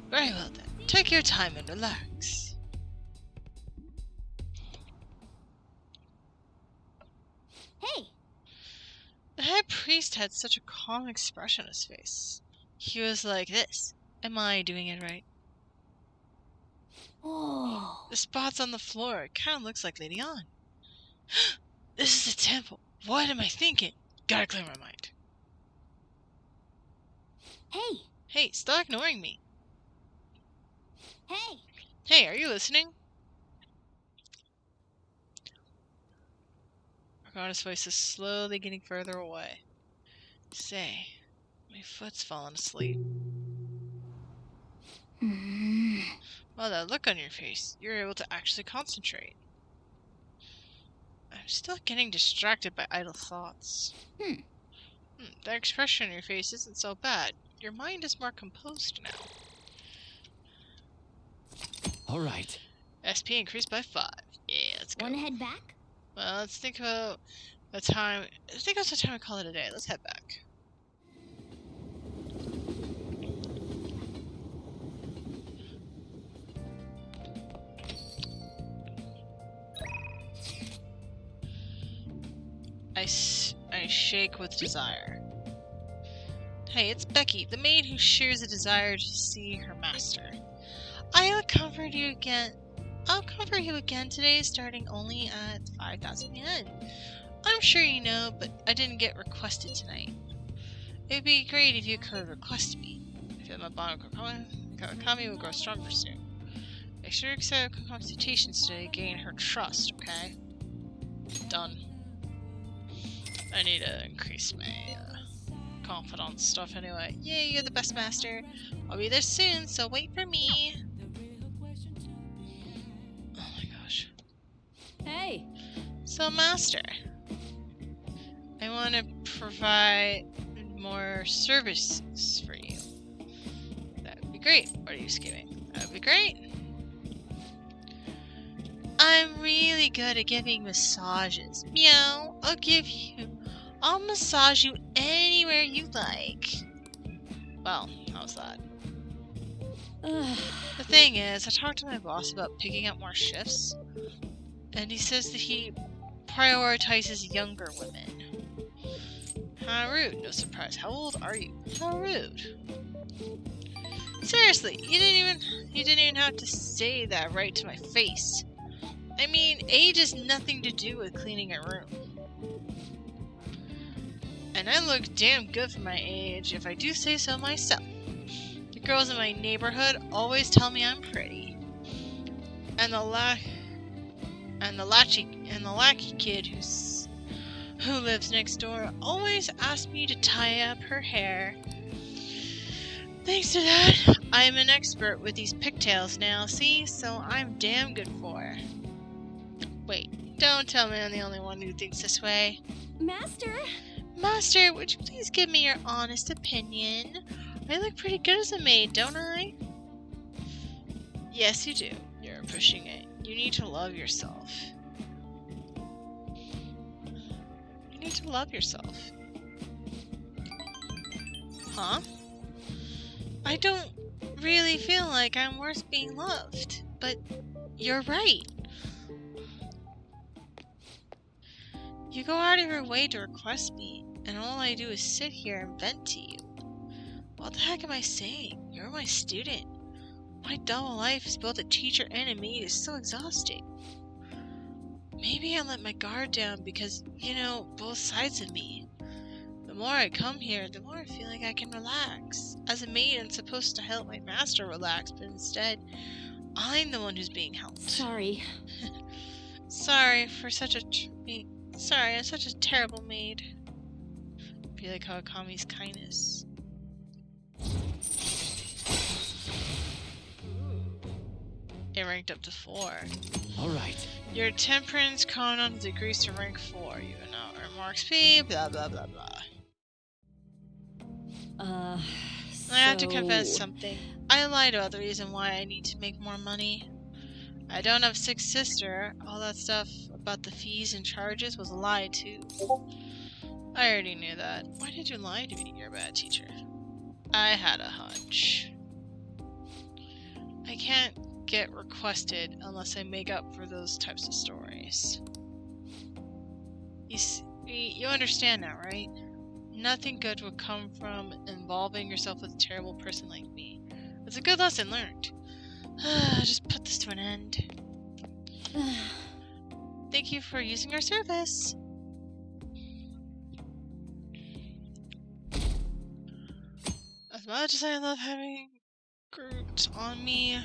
Very well then. Take your time and relax. Hey, The head priest had such a calm expression on his face. He was like this. Am I doing it right? oh, The spots on the floor, it kinda looks like Lady Ann. This is a temple. What am I thinking? Gotta clear my mind. hey, Hey, stop ignoring me. hey. Hey, are you listening? Argona's voice is slowly getting further away. Say, my foot's fallen asleep. Well, that look on your face, you're able to actually concentrate. I'm still getting distracted by idle thoughts. That expression on your face isn't so bad. Your mind is more composed now. All right. SP increased by 5. Yeah, let's go. Want to head back? Well, let's think about the time. I think that's the time we call it a day. Let's head back. I shake with desire. Hey, it's Becky, the maid who shares a desire to see her master. I'll comfort you again today, starting only at 5,000 yen. I'm sure you know, but I didn't get requested tonight. It'd be great if you could request me. I feel my bond with Kawakami will grow stronger soon. Make sure to accept consultations today to gain her trust, okay? Done. I need to increase my confidence stuff anyway. Yay, you're the best master. I'll be there soon, so wait for me. Oh my gosh. Hey. So, master, I want to provide more services for you. That would be great. What are you scheming? That would be great. I'm really good at giving massages. Meow. I'll massage you anywhere you like. Well, how's that? The thing is, I talked to my boss about picking up more shifts, and he says that he prioritizes younger women. How rude. No surprise. How old are you? How rude. Seriously, you didn't even have to say that right to my face. I mean, age has nothing to do with cleaning a room. And I look damn good for my age, if I do say so myself. You're girls in my neighborhood always tell me I'm pretty. And the lackey kid who lives next door always asks me to tie up her hair. Thanks to that, I'm an expert with these pigtails now, see? So I'm damn good for her. Wait, don't tell me I'm the only one who thinks this way. Master! Master, would you please give me your honest opinion? I look pretty good as a maid, don't I? Yes, you do. You're pushing it. You need to love yourself. You need to love yourself. Huh? I don't really feel like I'm worth being loved, but you're right. You go out of your way to request me, and all I do is sit here and vent to you. What the heck am I saying? You're my student. My double life as both a teacher and a maid is so exhausting. Maybe I let my guard down because, you know, both sides of me. The more I come here, the more I feel like I can relax. As a maid, I'm supposed to help my master relax, but instead, I'm the one who's being helped. Sorry. Sorry for such a Sorry, I'm such a terrible maid. Be like Kawakami's kindness. It ranked up to 4. Alright. Your temperance Conan decreased to rank 4. You will now earn more XP, blah blah blah blah. I have to confess something. I lied about the reason why I need to make more money. I don't have 6 sister. All that stuff about the fees and charges was a lie too. I already knew that. Why did you lie to me? You're a bad teacher. I had a hunch. I can't get requested unless I make up for those types of stories. You understand now, right? Nothing good would come from involving yourself with a terrible person like me. It's a good lesson learned. Just put this to an end. Thank you for using our service. As much as I love having groups on me,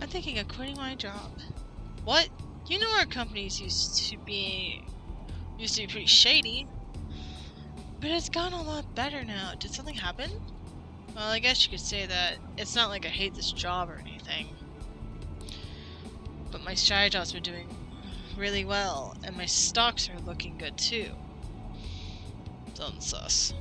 I'm thinking of quitting my job. What? You know our companies used to be pretty shady. But it's gone a lot better now. Did something happen? Well, I guess you could say that. It's not like I hate this job or anything. But my strategy job's been doing really well, and my stocks are looking good too. Something sus.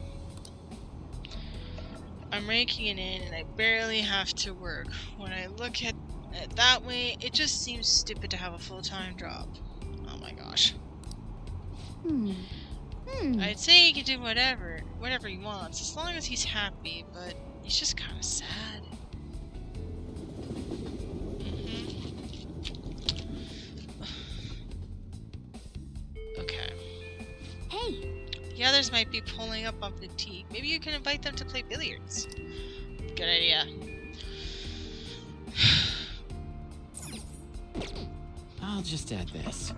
I'm raking it in, and I barely have to work. When I look at it that way, it just seems stupid to have a full-time job. Oh my gosh. I'd say he can do whatever he wants, as long as he's happy, but he's just kind of sad. Okay. Hey! The others might be pulling up on fatigue. Maybe you can invite them to play billiards. Good idea. I'll just add this.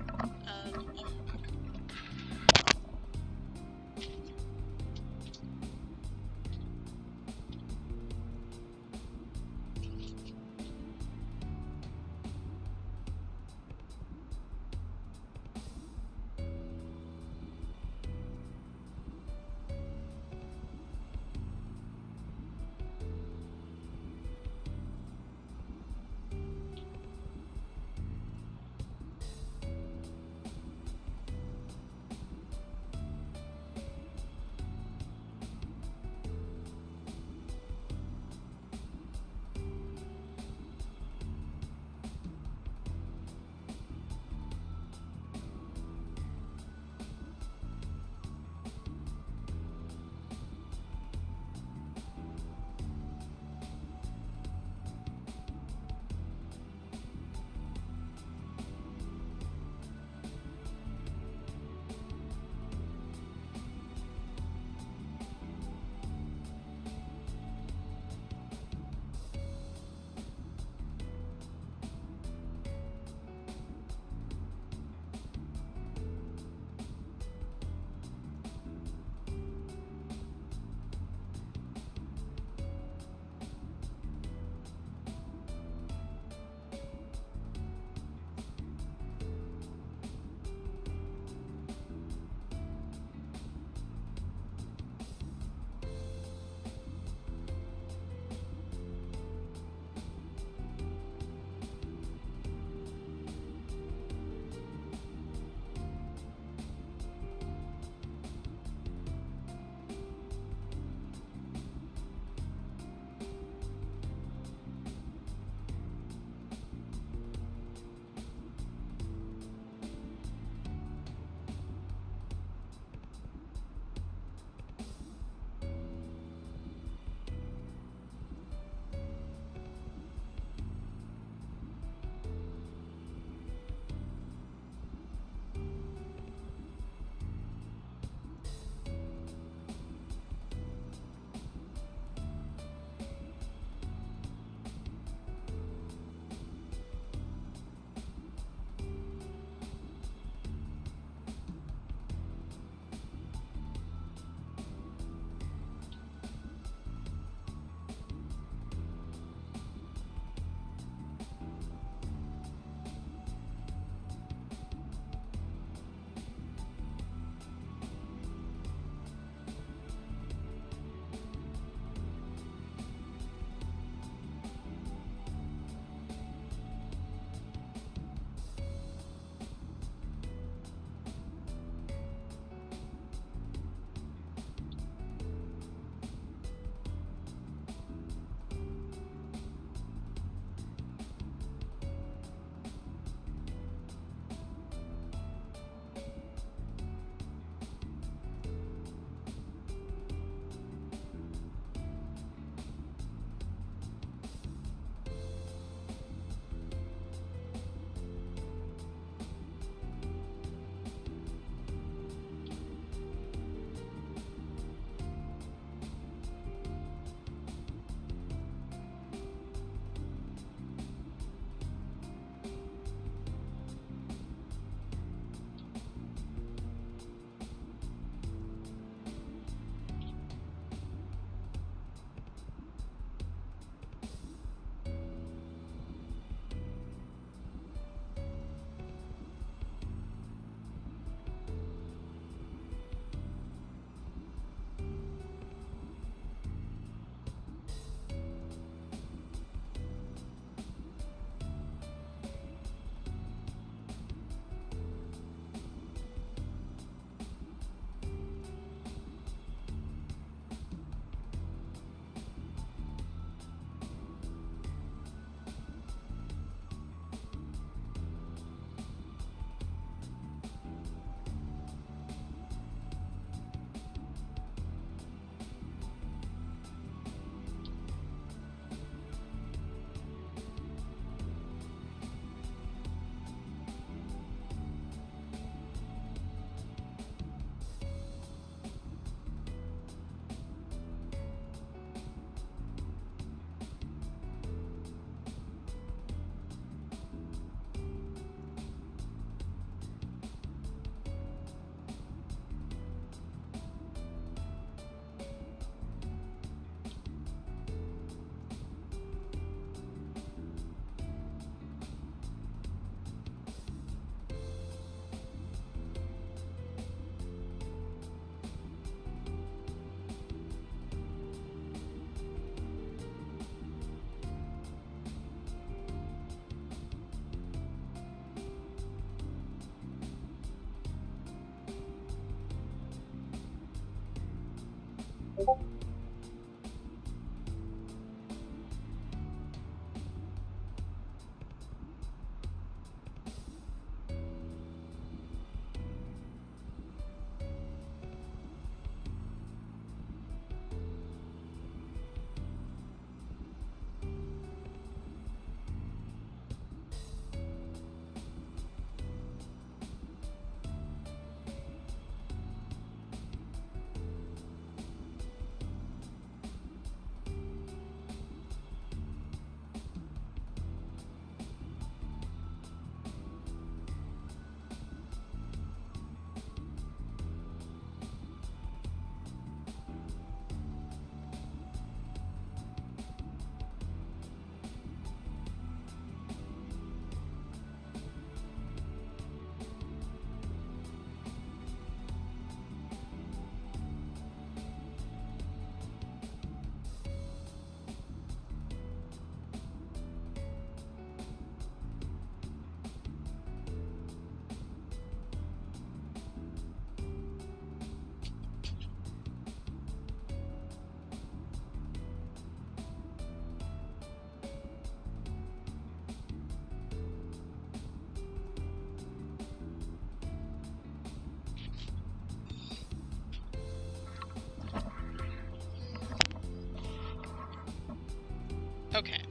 Okay.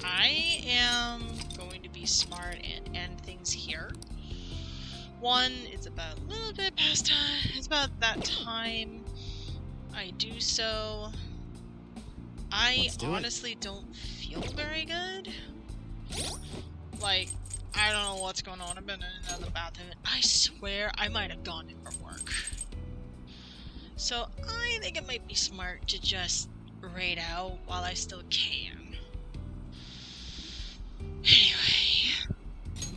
I am going to be smart and end things here. One, it's about a little bit past time. It's about that time I do so. I honestly don't feel very good. Like, I don't know what's going on. I've been in another bathroom. I swear I might have gone in for work. So I think it might be smart to just raid out while I still can. Anyway,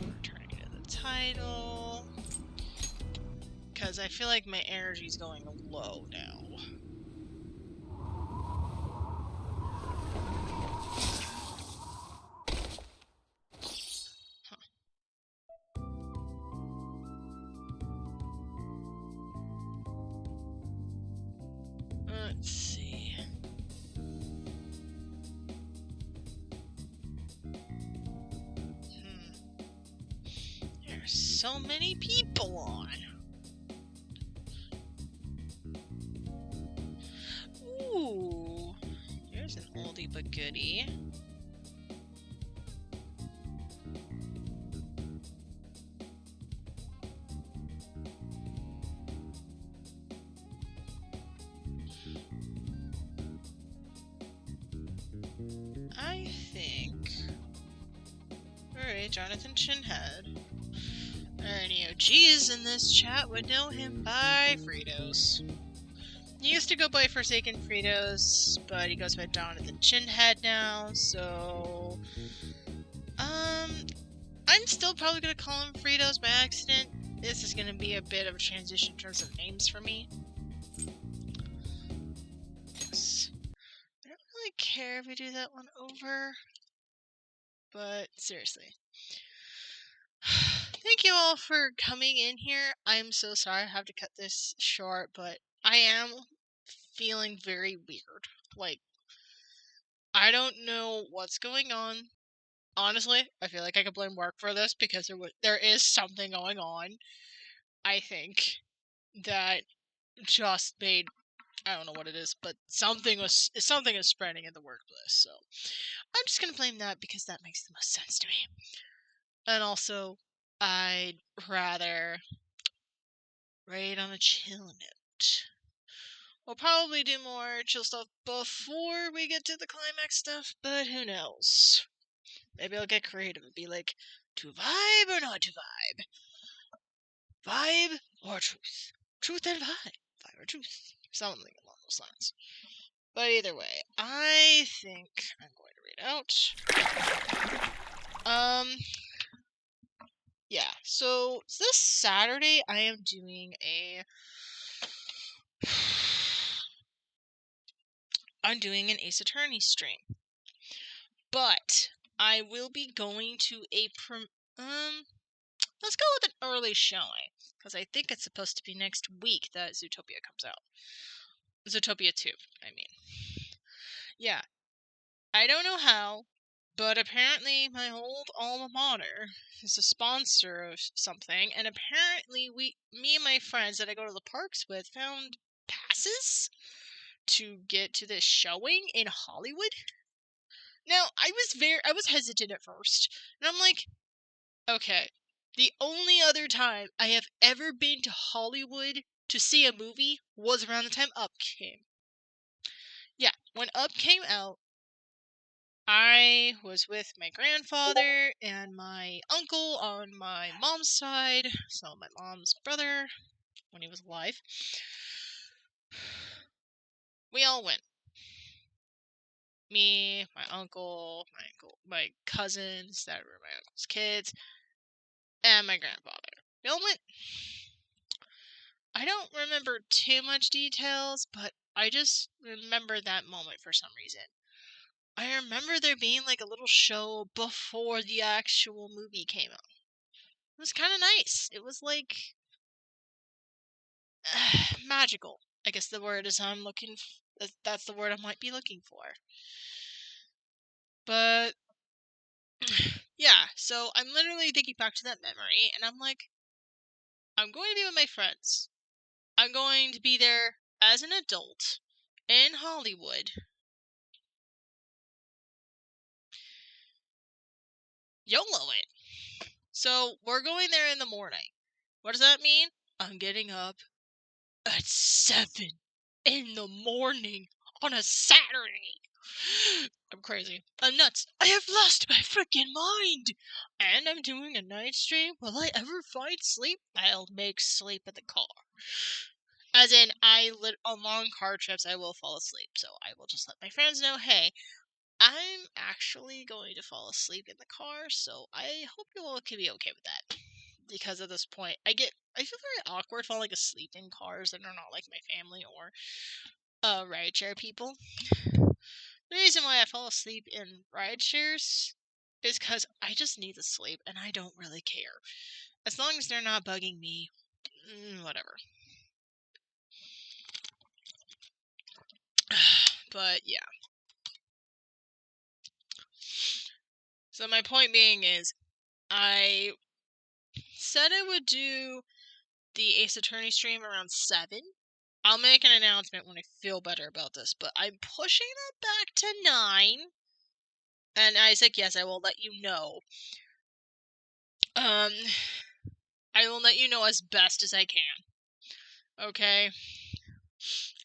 returning to the title. Because I feel like my energy's going low now. Let's see. There's so many people on. Ooh, here's an oldie but goodie. I think... Alright, Jonathan Chinhead. Any OGs in this chat would know him by Fritos. He used to go by Forsaken Fritos, but he goes by Jonathan Chinhead now, so... I'm still probably gonna call him Fritos by accident. This is gonna be a bit of a transition in terms of names for me. Yes. I don't really care if we do that one over, but seriously. Thank you all for coming in here. I'm so sorry I have to cut this short, but I am feeling very weird. Like, I don't know what's going on. Honestly, I feel like I could blame work for this because there is something going on, I think, that just made, I don't know what it is, but something is spreading in the workplace. So I'm just gonna blame that because that makes the most sense to me. And also, I'd rather raid on a chill note. We'll probably do more chill stuff before we get to the climax stuff, but who knows? Maybe I'll get creative and be like, to vibe or not to vibe? Vibe or truth? Truth and vibe. Vibe or truth. Something along those lines. But either way, I think I'm going to read out. Yeah, so this Saturday I am doing I'm doing an Ace Attorney stream. But I will be going to a Let's go with an early showing, because I think it's supposed to be next week that Zootopia comes out. Zootopia 2, I mean. Yeah. I don't know how, but apparently my old alma mater is a sponsor of something, and apparently me and my friends that I go to the parks with found passes to get to this showing in Hollywood. Now, I was hesitant at first, and I'm like, okay, the only other time I have ever been to Hollywood to see a movie was around the time Up came. Yeah, when Up came out, I was with my grandfather and my uncle on my mom's side, so my mom's brother, when he was alive. We all went. Me, my uncle, my cousins that were my uncle's kids, and my grandfather. We all went. I don't remember too much details, but I just remember that moment for some reason. I remember there being like a little show before the actual movie came out. It was kind of nice. It was like magical. I guess the word is that's the word I might be looking for. But yeah, so I'm literally thinking back to that memory, and I'm like, I'm going to be with my friends. I'm going to be there as an adult in Hollywood. YOLO it. So we're going there in the morning. What does that mean? I'm getting up at 7 in the morning on a Saturday. I'm crazy. I'm nuts. I have lost my freaking mind. And I'm doing a night stream. Will I ever find sleep? I'll make sleep in the car. As in, on long car trips, I will fall asleep. So I will just let my friends know, hey, I'm actually going to fall asleep in the car. So I hope you all can be okay with that. Because at this point, I feel very awkward falling asleep in cars that are not like my family or rideshare people. The reason why I fall asleep in rideshares is because I just need to sleep and I don't really care. As long as they're not bugging me, whatever. But yeah. So my point being is, I said I would do the Ace Attorney stream around 7. I'll make an announcement when I feel better about this, but I'm pushing it back to 9. And Isaac, yes, I will let you know. I will let you know as best as I can. Okay?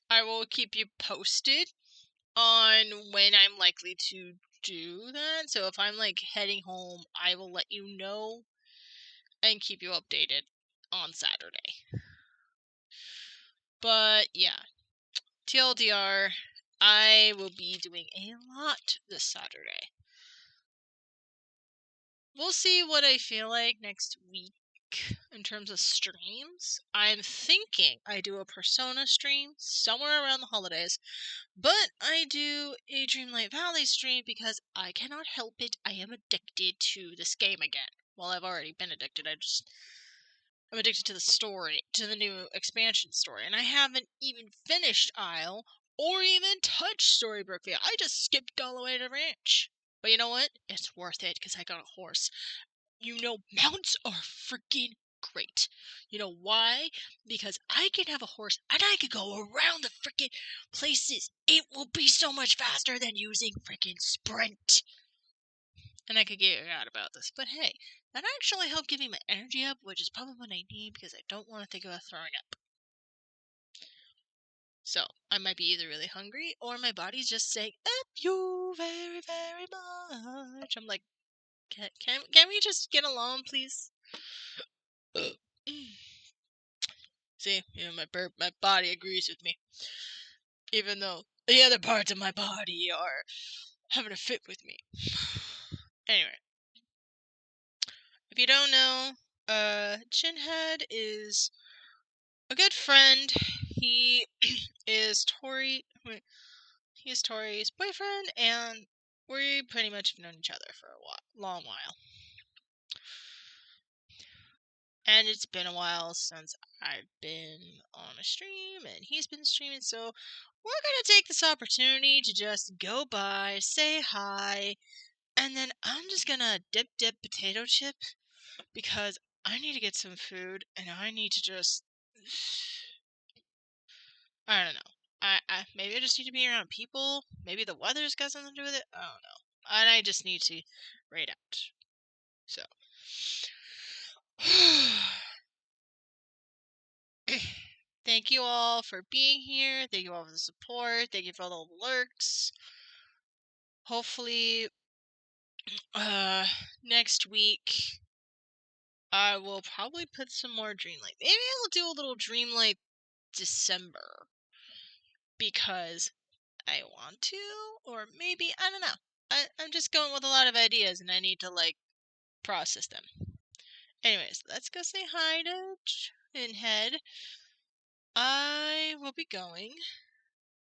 I will keep you posted on when I'm likely to do that. So if I'm like heading home, I will let you know and keep you updated on Saturday. But yeah, TLDR, I will be doing a lot this Saturday. We'll see what I feel like next week in terms of streams. I'm thinking I do a Persona stream somewhere around the holidays, but I do a Dreamlight Valley stream because I cannot help it. I am addicted to this game again. Well, I've already been addicted. I'm addicted to the story, to the new expansion story, and I haven't even finished Isle or even touched Storybrooke. I just skipped all the way to Ranch. But you know what? It's worth it because I got a horse. You know, mounts are freaking great. You know why? Because I can have a horse and I can go around the freaking places. It will be so much faster than using freaking Sprint. And I could get out about this, but hey, that actually helped give me my energy up, which is probably what I need because I don't want to think about throwing up. So, I might be either really hungry or my body's just saying, up you very, very much. I'm like, can we just get along, please? See, you know, my body agrees with me. Even though the other parts of my body are having a fit with me. Anyway. If you don't know, Chinhead is a good friend. He is Tori's boyfriend, and we pretty much have known each other for a long while. And it's been a while since I've been on a stream and he's been streaming, so we're gonna take this opportunity to just go by, say hi, and then I'm just gonna dip potato chip because I need to get some food and I need to just I don't know. I maybe I just need to be around people. Maybe the weather's got something to do with it. I don't know. And I just need to raid out. So thank you all for being here. Thank you all for the support. Thank you for all the lurks. Hopefully next week I will probably put some more Dreamlight. Maybe I'll do a little Dreamlight December because I want to, or maybe I don't know. I'm just going with a lot of ideas and I need to like process them. Anyways, let's go say hi to Pinhead. I will be going,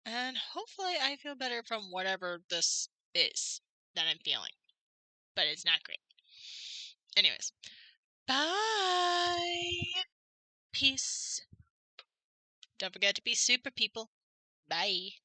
and hopefully I feel better from whatever this is that I'm feeling. But it's not great. Anyways, bye. Peace. Don't forget to be super people. Bye.